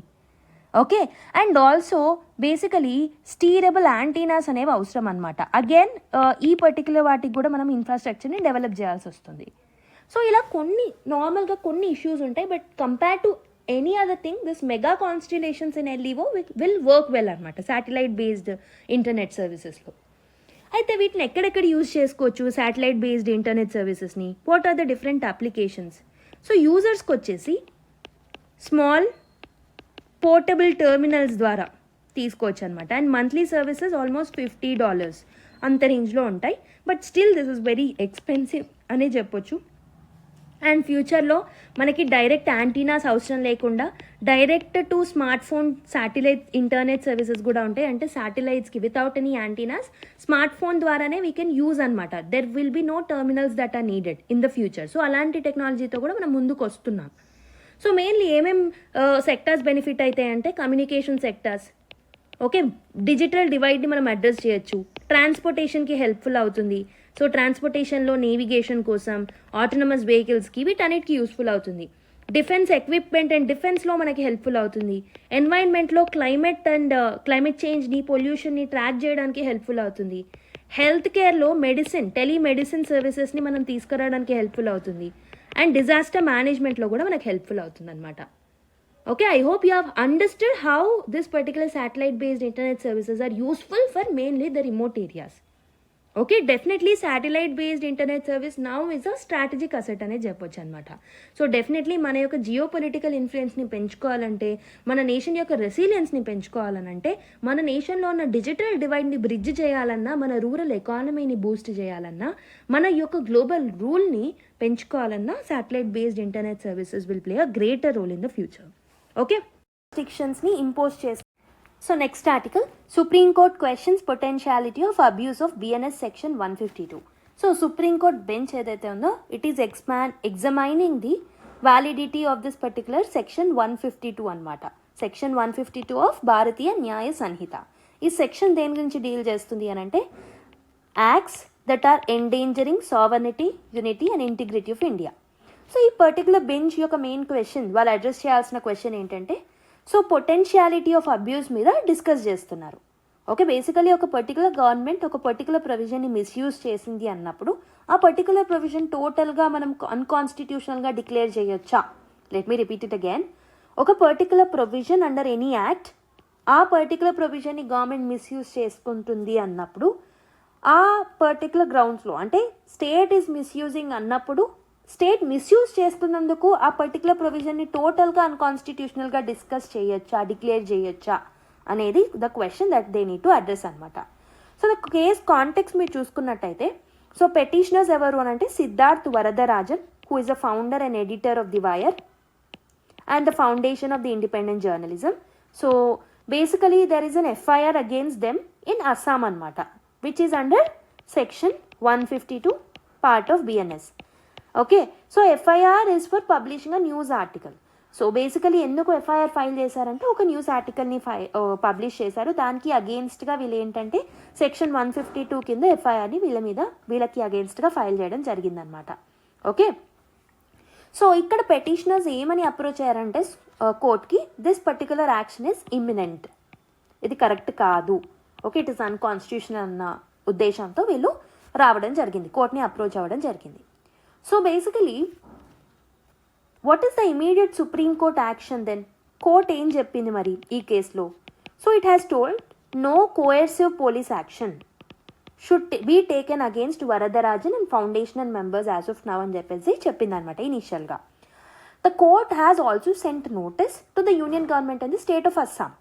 Okay, and also basically steerable antennas అనేవి అవసరం అనమాట. అగైన్ ఈ పర్టికులర్ వాటికి కూడా మనం ఇన్ఫ్రాస్ట్రక్చర్ని డెవలప్ చేయాల్సి వస్తుంది. సో ఇలా నార్మల్గా కొన్ని ఇష్యూస్ ఉంటాయి, but compare to any other thing this mega constellations in LEO will work well అనమాట శాటిలైట్ బేస్డ్ ఇంటర్నెట్ సర్వీసెస్లో. అయితే వీటిని ఎక్కడెక్కడ యూజ్ చేసుకోవచ్చు శాటిలైట్ బేస్డ్ ఇంటర్నెట్ సర్వీసెస్ని, what are the different applications? So యూజర్స్కి వచ్చేసి స్మాల్ పోర్టబుల్ టెర్మినల్స్ ద్వారా తీసుకోవచ్చు అనమాట. అండ్ మంత్లీ సర్వీసెస్ ఆల్మోస్ట్ $50 అంత రేంజ్లో ఉంటాయి, but still this is very expensive అనే చెప్పొచ్చు. అండ్ ఫ్యూచర్లో మనకి డైరెక్ట్ యాంటీనాస్ అవసరం లేకుండా direct to smart phone satellite internet services కూడా ఉంటాయి. అంటే శాటిలైట్స్కి without any antennas smart phone ద్వారానే వీ కెన్ యూజ్ అనమాట. There will be no terminals that are needed in the future. So అలాంటి టెక్నాలజీతో కూడా మనం ముందుకు వస్తున్నాం. సో మెయిన్లీ సెక్టార్స్ బెనిఫిట్ అవుతాయి అంటే కమ్యూనికేషన్ సెక్టార్స్. ఓకే, డిజిటల్ డివైడ్ని మనం అడ్రస్ చేయొచ్చు. ట్రాన్స్పోర్టేషన్కి హెల్ప్ఫుల్ అవుతుంది. సో ట్రాన్స్పోర్టేషన్లో నేవిగేషన్ కోసం, ఆటోనమస్ వెహికల్స్కి వీటన్నిటికీ యూస్ఫుల్ అవుతుంది. డిఫెన్స్ ఎక్విప్మెంట్ అండ్ డిఫెన్స్లో మనకి హెల్ప్ఫుల్ అవుతుంది. ఎన్వైర్న్మెంట్లో క్లైమేట్ చేంజ్ని, పొల్యూషన్ని ట్రాక్ చేయడానికి హెల్ప్ఫుల్ అవుతుంది. హెల్త్ కేర్లో టెలిమెడిసిన్ సర్వీసెస్ని మనం తీసుకురావడానికి హెల్ప్ఫుల్ అవుతుంది. అండ్ డిజాస్టర్ మేనేజ్మెంట్లో కూడా మనకు హెల్ప్ఫుల్ అవుతుంది అనమాట. Okay, I hope you have understood how this particular satellite based internet services are useful for mainly the remote areas. Okay, definitely satellite based internet service now is a strategic asset అనే చెప్పొచ్చు అనమాట. So definitely మన యొక్క geo political ఇన్ఫ్లుయెన్స్ని పెంచుకోవాలంటే, మన nation యొక్క రెసిలియన్స్ని పెంచుకోవాలనంటే, మన నేషన్లో ఉన్న digital డివైడ్ని bridge చేయాలన్నా, మన రూరల్ ఎకానమీని బూస్ట్ చేయాలన్నా, మన యొక్క global రూల్ని పెంచుకోవాలన్నా satellite based internet services will play a greater role in the future. Okay, రిస్ట్రిక్షన్స్ని ఇంపోజ్ చేస్తారు. So next article, supreme court questions potentiality of abuse of BNS section 152. So supreme court bench ఏదైతే ఉందో it is examining the validity of this particular section 152 అనమాట. Section 152 of భారతీయ న్యాయ సంహిత. ఈ section దేని గురించి deal చేస్తుంది అని అంటే, acts that are endangering sovereignty, unity and integrity of India. So ఈ పర్టికులర్ బెంచ్ యొక్క మెయిన్ క్వశ్చన్, వాళ్ళు అడ్రస్ చేయాల్సిన క్వశ్చన్ ఏంటంటే, సో పొటెన్షియాలిటీ ఆఫ్ అబ్యూస్ మీద డిస్కస్ చేస్తున్నారు. ఓకే, బేసికలీ ఒక పర్టికులర్ గవర్నమెంట్ ఒక పర్టికులర్ ప్రొవిజన్ని మిస్యూజ్ చేసింది అన్నప్పుడు ఆ పర్టికులర్ ప్రొవిజన్ టోటల్గా మనం అన్కాన్స్టిట్యూషనల్గా డిక్లేర్ చేయొచ్చా? Let me repeat it again. ఒక particular provision under any act, ఆ పర్టికులర్ ప్రొవిజన్ని గవర్నమెంట్ మిస్యూజ్ చేసుకుంటుంది అన్నప్పుడు ఆ పర్టికులర్ గ్రౌండ్స్లో అంటే స్టేట్ ఈజ్ మిస్యూజింగ్ అన్నప్పుడు స్టేట్ మిస్యూజ్ చేస్తున్నందుకు ఆ పర్టికులర్ ప్రొవిజన్ని టోటల్గా అన్కాన్స్టిట్యూషనల్గా డిస్కస్ చేయొచ్చా, డిక్లేర్ చేయొచ్చా అనేది the question that they need to address అనమాట. సో ద కేస్ కాంటెక్స్ మీరు చూసుకున్నట్టయితే, సో పెటిషనర్స్ ఎవరు అని అంటే Siddharth Varadarajan, who is the founder and editor of the wire and the foundation of the independent journalism. So basically there is an FIR against them in Assam anamata, which is under section 152 part of BNS. Okay, so FIR is for publishing a news article. So basically ఎందుకు FIR file చేశారంటే ఒక news ఆర్టికల్ని publish చేశారు, దానికి అగెయిన్స్ట్గా వీళ్ళు ఏంటంటే section 152 కింద ఎఫ్ఐఆర్ని వీళ్ళకి అగెయిన్స్ట్గా file చేయడం జరిగిందనమాట. ఓకే, సో ఇక్కడ పెటిషనర్స్ ఏమని అప్రోచ్ అయ్యారంటే కోర్ట్కి, this particular action is imminent, ఇది కరెక్ట్ కాదు, ఓకే, ఇట్ ఇస్ అన్కాన్స్టిట్యూషనల్ అన్న ఉద్దేశంతో వీళ్ళు రావడం జరిగింది, కోర్ట్ని అప్రోచ్ అవ్వడం జరిగింది. So basically what is the immediate supreme court action then? Court ఏం చెప్పింది మరి ఈ కేసులో? So it has told no coercive police action should be taken against Varadarajan and foundational members as of now అని చెప్పేసి చెప్పింది అనమాట ఇనీషియల్గా. The court has also sent notice to the union government and the state of Assam.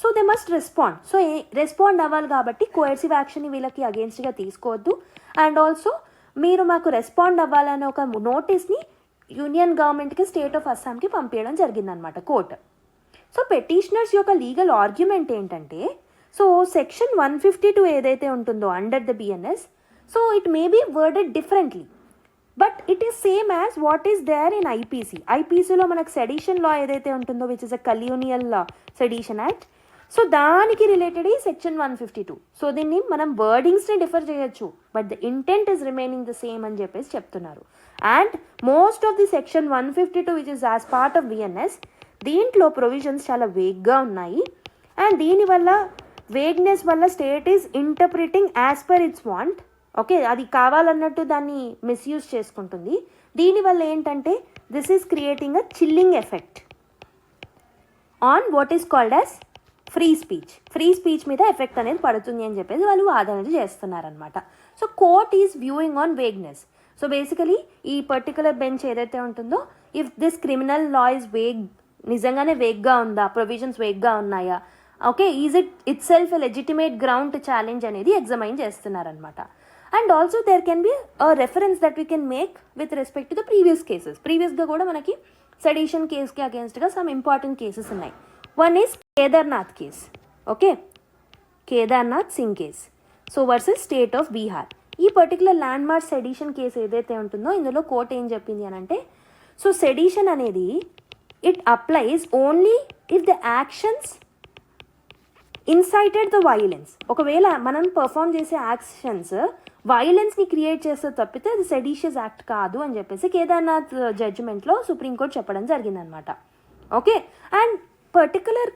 So they must respond. So respond అవ్వాలి కాబట్టి coercive యాక్షన్ని వీళ్ళకి అగేన్స్ట్గా తీసుకోవద్దు, and also మీరు మాకు రెస్పాండ్ అవ్వాలనే ఒక నోటీస్ని యూనియన్ గవర్నమెంట్కి స్టేట్ ఆఫ్ అస్సాంకి పంపించడం జరిగిందనమాట కోర్ట్. సో పెటిషనర్స్ యొక్క లీగల్ ఆర్గ్యుమెంట్ ఏంటంటే, సో సెక్షన్ 152 ఏదైతే ఉంటుందో under the BNS, so it may be worded differently, but it is same as what is there in IPC. ఐపీసీలో మనకు సెడిషన్ లా ఏదైతే ఉంటుందో which is a colonial sedition act, so దానికి related ఈ section 152. సో దీన్ని మనం వర్డింగ్స్ని డిఫర్ చేయొచ్చు, but the intent is remaining the same అని చెప్పేసి చెప్తున్నారు. And most of the section 152 which is as part of BNS, దీంట్లో ప్రొవిజన్స్ చాలా వేగ్గా ఉన్నాయి, అండ్ దీనివల్ల వేగ్నెస్ వల్ల state is interpreting as per it's want. Okay, అది కావాలన్నట్టు దాన్ని మిస్యూజ్ చేసుకుంటుంది. దీనివల్ల ఏంటంటే this is creating a chilling effect on what is called as free speech మీద ఎఫెక్ట్ అనేది పడుతుంది అని చెప్పేసి వాళ్ళు వాదన చేస్తున్నారనమాట. So court is viewing on వేగ్నెస్. So basically ఈ పర్టికులర్ బెంచ్ ఏదైతే ఉంటుందో, if this criminal law is vague, నిజంగానే వేగ్గా ఉందా, ప్రొవిజన్స్ వేగ్గా ఉన్నాయా, okay, is itself a legitimate ground to challenge అనేది ఎగ్జామైన్ చేస్తున్నారనమాట. And also there can be a reference that we can make with respect to the previous cases. ప్రీవియస్గా కూడా మనకి సెడిషన్ కేస్కి అగేన్స్ట్గా సమ్ ఇంపార్టెంట్ కేసెస్ ఉన్నాయి. One is Kedarnath case, okay, Kedarnath Singh case, so versus state of Bihar. ఈ particular land mark sedition case ఏదైతే ఉంటుందో ఇందులో కోర్ట్ ఏం చెప్పింది అని అంటే, సో సెడిషన్ అనేది it applies only if the actions incited the violence. ఒకవేళ మనం పర్ఫామ్ చేసే యాక్షన్స్ వైలెన్స్ని క్రియేట్ చేస్తే తప్పితే అది సెడిషియస్ యాక్ట్ కాదు అని చెప్పేసి కేదార్నాథ్ జడ్జిమెంట్లో సుప్రీంకోర్టు చెప్పడం జరిగిందనమాట. ఓకే, అండ్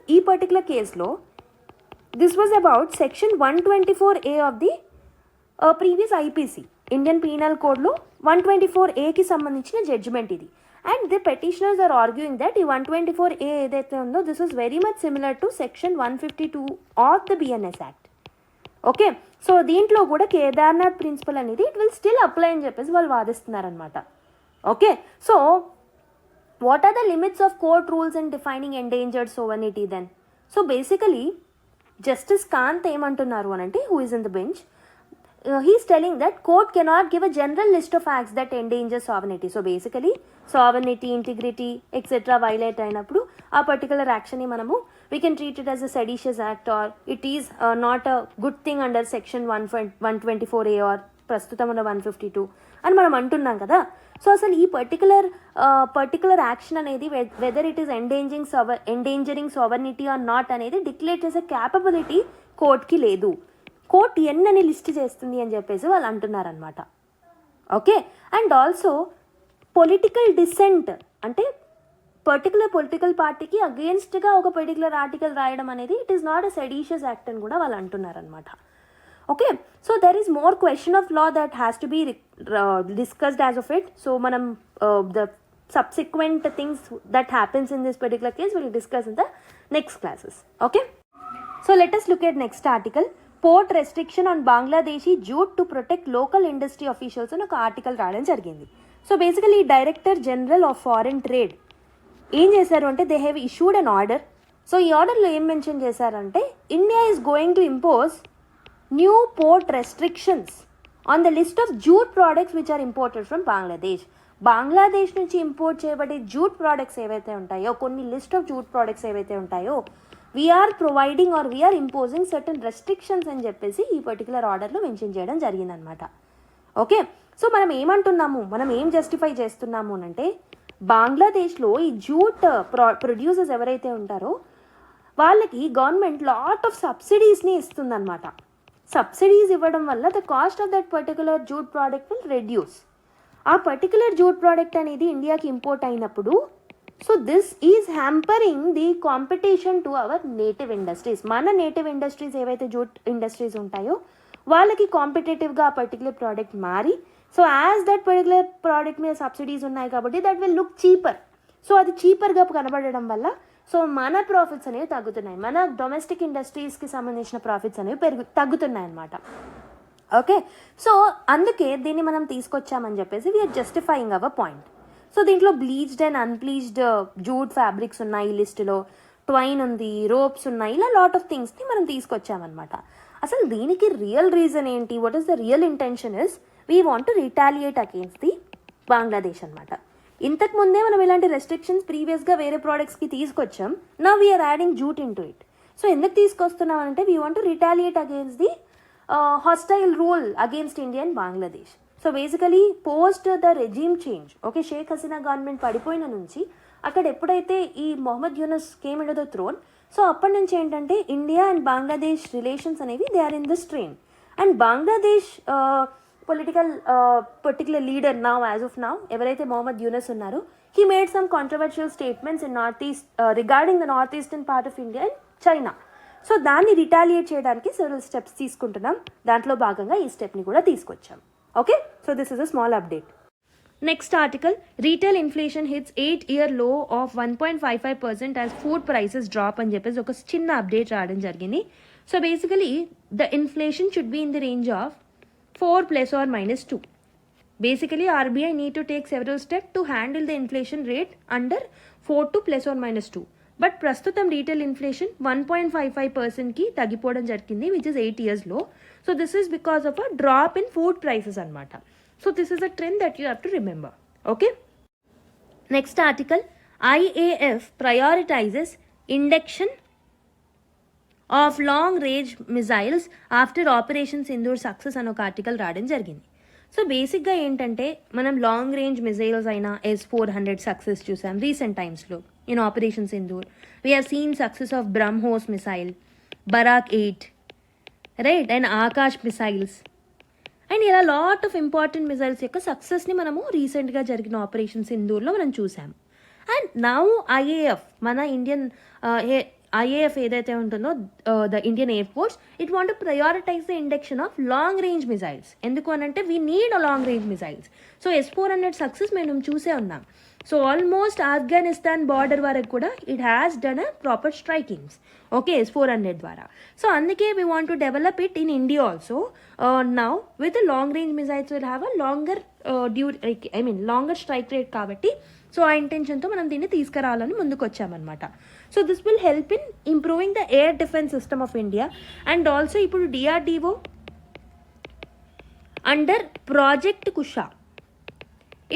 ఈ పర్టికులర్ కేసులో this was about section 124A of the previous IPC, Indian penal కోడ్లో 124Aకి సంబంధించిన జడ్జిమెంట్ ఇది. And the petitioners are arguing that ఈ 124A ఏదైతే ఉందో this is very much similar to section 152 of the BNS act. Okay, so దీంట్లో కూడా Kedarnath principle అనేది ఇట్ విల్ స్టిల్ అప్లై అని చెప్పేసి వాళ్ళు వాదిస్తున్నారనమాట. Okay, so what are the limits of court rules in defining endangered sovereignty then? So basically justice Kant ఏమంటున్నారు అని అంటే, who is in the bench, he's telling that court cannot give a general list of acts that endanger sovereignty. So basically sovereignty, integrity etc violate అయినప్పుడు ఆ particular యాక్షన్ని మనము we can treat it as a seditious act or it is not a good thing under section 124A or ప్రస్తుతం ఉన్న 152 అని మనం అంటున్నాం కదా. So అసలు ఈ పర్టికులర్ యాక్షన్ అనేది whether it is endangering sovereignty or not అనేది డిక్లేర్ చేసే క్యాపబిలిటీ కోర్ట్కి లేదు. కోర్ట్ ఎన్నని లిస్ట్ చేస్తుంది అని చెప్పేసి వాళ్ళు అంటున్నారనమాట. Okay, and also political dissent అంటే పర్టికులర్ పొలిటికల్ పార్టీకి అగేన్స్ట్గా ఒక పర్టికులర్ ఆర్టికల్ రాయడం అనేది it is not a seditious act అని కూడా వాళ్ళు అంటున్నారనమాట. Okay, so there is more question of law that has to be discussed as of it. So మనం the subsequent things that happens in this particular case we'll discuss in the next classes. Okay, so let us look at next article. Port restriction on Bangladeshi jute to protect local industry officials అని ఒక article రావడం జరిగింది. So basically director general of foreign trade ఏం చేశారు అంటే they have issued an order. So ఈ ఆర్డర్లో ఏం మెన్షన్ చేశారంటే India is going to impose new port restrictions on the list of jute products which are imported from Bangladesh. Bangladesh నుంచి import చేయబడే jute products ఏవైతే ఉంటాయో, కొన్ని లిస్ట్ ఆఫ్ జూట్ ప్రోడక్ట్స్ ఏవైతే ఉంటాయో, we are providing or we are imposing certain restrictions అని చెప్పేసి ఈ పర్టికులర్ ఆర్డర్లో మెన్షన్ చేయడం జరిగిందనమాట. ఓకే, సో మనం ఏమంటున్నాము, మనం ఏం జస్టిఫై చేస్తున్నాము అంటే బంగ్లాదేశ్లో ఈ జూట్ ప్రొడ్యూసర్స్ ఎవరైతే ఉంటారో వాళ్ళకి గవర్నమెంట్ లాట్ ఆఫ్ సబ్సిడీస్ని ఇస్తుందన్నమాట. సబ్సిడీస్ ఇవ్వడం వల్ల the cost of that particular jute product will reduce. ఆ పర్టికులర్ జూట్ ప్రోడక్ట్ అనేది ఇండియాకి ఇంపోర్ట్ అయినప్పుడు so this is hampering the competition to our native industries. మన నేటివ్ ఇండస్ట్రీస్ ఏవైతే జూట్ ఇండస్ట్రీస్ ఉంటాయో వాళ్ళకి కాంపిటేటివ్గా ఆ పర్టికులర్ ప్రోడక్ట్ మారి, so as that particular product మీద సబ్సిడీస్ ఉన్నాయి కాబట్టి that will look cheaper. So అది చీపర్గా కనబడడం వల్ల సో మన ప్రాఫిట్స్ అనేవి తగ్గుతున్నాయి, మన డొమెస్టిక్ ఇండస్ట్రీస్కి సంబంధించిన ప్రాఫిట్స్ అనేవి తగ్గుతున్నాయి అన్నమాట. ఓకే, సో అందుకే దీన్ని మనం తీసుకొచ్చామని చెప్పేసి we are justifying our point. So దీంట్లో bleached and unbleached jute fabrics ఉన్నాయి, లిస్టులో ట్వైన్ ఉంది, రోప్స్ ఉన్నాయి, ఇలా లాట్ ఆఫ్ థింగ్స్ని మనం తీసుకొచ్చామన్నమాట. అసలు దీనికి రియల్ రీజన్ ఏంటి, what is the real intention is we want to retaliate against the Bangladesh అనమాట. ఇంతకు ముందే మనం ఇలాంటి రెస్ట్రిక్షన్స్ ప్రీవియస్గా వేరే ప్రోడక్ట్స్కి తీసుకొచ్చాం, నా we are adding jute into it. So ఎందుకు తీసుకొస్తున్నాం అంటే we want to retaliate against the hostile rule against India and Bangladesh. So basically post the regime change, okay, Sheikh Hasina government పడిపోయిన నుంచి అక్కడ ఎప్పుడైతే ఈ Muhammad Yunus came into the throne, so అప్పటి నుంచి ఏంటంటే ఇండియా అండ్ బంగ్లాదేశ్ రిలేషన్స్ అనేవి they are in the strain. And Bangladesh political particular leader now as of now ఎవరైతే మొహమ్మద్ యూనస్ ఉన్నారో he made some controversial statements in north east regarding the north eastern part of India and China. So దాన్ని retaliate చేయడానికి several steps తీసుకుంటున్నాం, దాంట్లో భాగంగా ఈ stepney కూడా తీసుకొచ్చాం. Okay, so this is a small update. Next article, retail inflation hits 8-year low of 1.55% as food prices drop అని చెప్పేసి ఒక చిన్న అప్డేట్ రావడం జరిగింది. So basically the inflation should be in the range of 4 ± 2. Basically RBI need to take several steps to handle the inflation rate under 4 to ± 2. But ప్రస్తుతం retail inflation 1.55%కి తగ్గిపోవడం జరిగింది, which is 8 years low. So this is because of a drop in food prices అనమాట. So this is a trend that you have to remember. Okay, next article, IAF prioritizes induction of long range missiles after Operation Sindoor success అని ఒక article రావడం జరిగింది. So బేసిక్గా ఏంటంటే మనం long range missiles అయినా S-400 success చూసాం recent టైమ్స్లో in operation Sindoor. We have seen success of BrahMos missile, Barak 8, right, and Akash missiles, and ఇలా లాట్ ఆఫ్ ఇంపార్టెంట్ మిసైల్స్ యొక్క సక్సెస్ని మనము రీసెంట్గా జరిగిన ఆపరేషన్ సింధూర్లో మనం చూసాము. అండ్ నౌ IAF, మన ఇండియన్ IAF ఏదైతే ఉంటుందో the Indian air force, it want to prioritize the induction of long range missiles. ఎందుకు అనంటే we need a long range missiles. So S-400 success మేము చూసే ఉన్నాం. సో ఆల్మోస్ట్ ఆఫ్ఘనిస్తాన్ బార్డర్ వరకు కూడా it has done a proper strikings, okay, S-400 ద్వారా. So అందుకే we want to develop it in India also now with long range missiles will have a longer longer strike rate కాబట్టి so ఆ ఇంటెన్షన్తో మనం దీన్ని తీసుకురావాలని ముందుకు వచ్చామన్నమాట. So this will help in improving the air defence system of India. And also ఇప్పుడు DRDO under project Kusha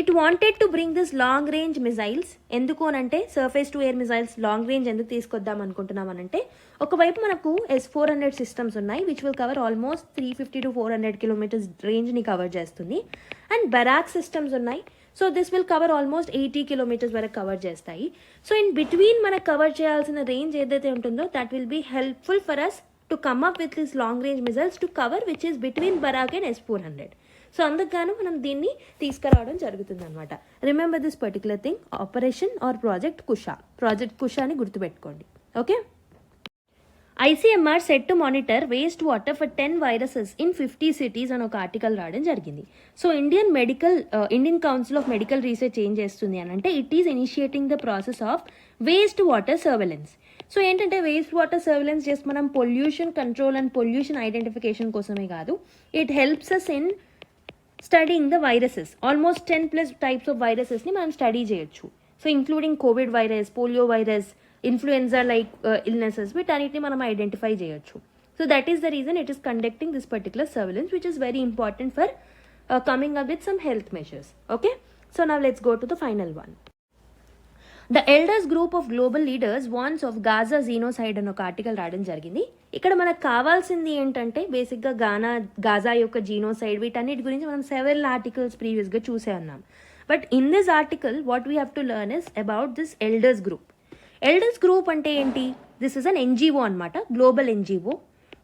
it wanted to bring this long range missiles. ఎందుకు అనంటే surface to air missiles long range ఎందుకు తీసుకొద్దాం అనుకుంటున్నాం అనంటే ఒకవైపు మనకు S-400 systems ఉన్నాయి which will cover almost 350 to 400 kilometers రేంజ్ని కవర్ చేస్తుంది. అండ్ బరాక్ సిస్టమ్స్ ఉన్నాయి, so this will cover almost 80 kilometers వరకు కవర్ చేస్తాయి. సో ఇన్ బిట్వీన్ మనకు కవర్ చేయాల్సిన రేంజ్ ఏదైతే ఉంటుందో that will be helpful for us to come up with this long range missiles to cover which is between Barak and S-400. So అందుకు మనం దీన్ని తీసుకురావడం జరుగుతుంది అనమాట. Remember this particular thing, operation or project Kusha అని గుర్తుపెట్టుకోండి. Okay, ICMR set to monitor waste water for 10 viruses in 50 cities అని ఒక ఆర్టికల్ రావడం జరిగింది. So Indian council of medical research ఏం చేస్తుంది అని అంటే it is initiating the process of waste water surveillance. So ఏంటంటే వేస్ట్ వాటర్ సర్విలెన్స్ జస్ట్ మనం pollution control and pollution identification కోసమే కాదు, it helps us in studying the viruses. Almost 10+ types of వైరసెస్ని మనం స్టడీ చేయొచ్చు. So including covid virus, polio virus, influenza like illnesses, వీటన్నిటిని మనం identify చేయొచ్చు. So that is the reason it is conducting this particular surveillance, which is very important for coming up with some health measures. Okay, so now let's go to the final one. The elders group of global leaders warns of Gaza genocide అని ఒక article రాయడం జరిగింది. ఇక్కడ మనకు కావాల్సింది ఏంటంటే బేసిక్గా Gaza యొక్క జీనోసైడ్, వీటన్నిటి గురించి మనం సెవెరల్ ఆర్టికల్స్ ప్రీవియస్గా చూసే ఉన్నాం. But in this article what we have to learn is about this elders group. Elders group అంటే ఏంటి? దిస్ ఇస్ అన్ ఎన్జిఓ అనమాట, global NGO.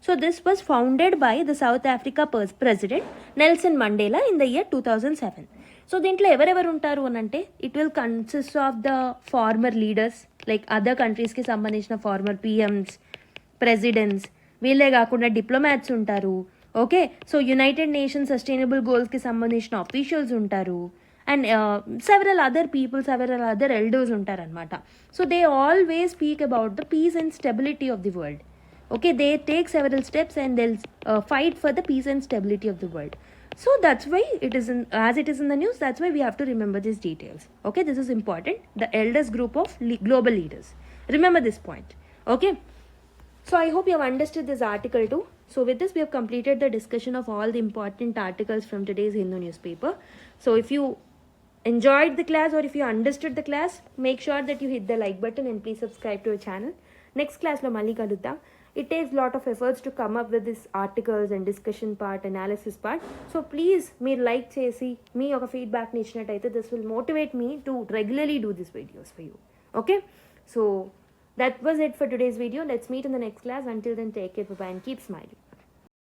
So this was founded by the South Africa President Nelson Mandela in the year 2007. So దీంట్లో ఎవరెవరు ఉంటారు అని అంటే it will consist of the former leaders, like other కంట్రీస్కి సంబంధించిన ఫార్మర్ పిఎమ్స్, ప్రెసిడెంట్స్, వీళ్ళే కాకుండా డిప్లొమాట్స్ ఉంటారు. Okay, so United Nations sustainable గోల్స్కి సంబంధించిన ఆఫీషియల్స్ ఉంటారు, and several other people, several other elders ఉంటారనమాట. So they always speak about the peace and stability of the world. Okay, they take several steps and they'll fight for the peace and stability of the world. So that's why it is as it is in the news, that's why we have to remember these details. Okay, this is important. The elders group of global leaders. Remember this point. Okay, so I hope you have understood this article too. So with this we have completed the discussion of all the important articles from today's Hindu newspaper. So if you enjoyed the class or if you understood the class, make sure that you hit the like button and please subscribe to our channel. Next class lo malli kaluddam. It takes lot of efforts to come up with this articles and discussion part, analysis part. So please meer like chesi me oka feedback ni ichinataithe this will motivate me to regularly do these videos for you. Okay, so that was it for today's video. Let's meet in the next class. Until then, take care, bye bye, and keep smiling.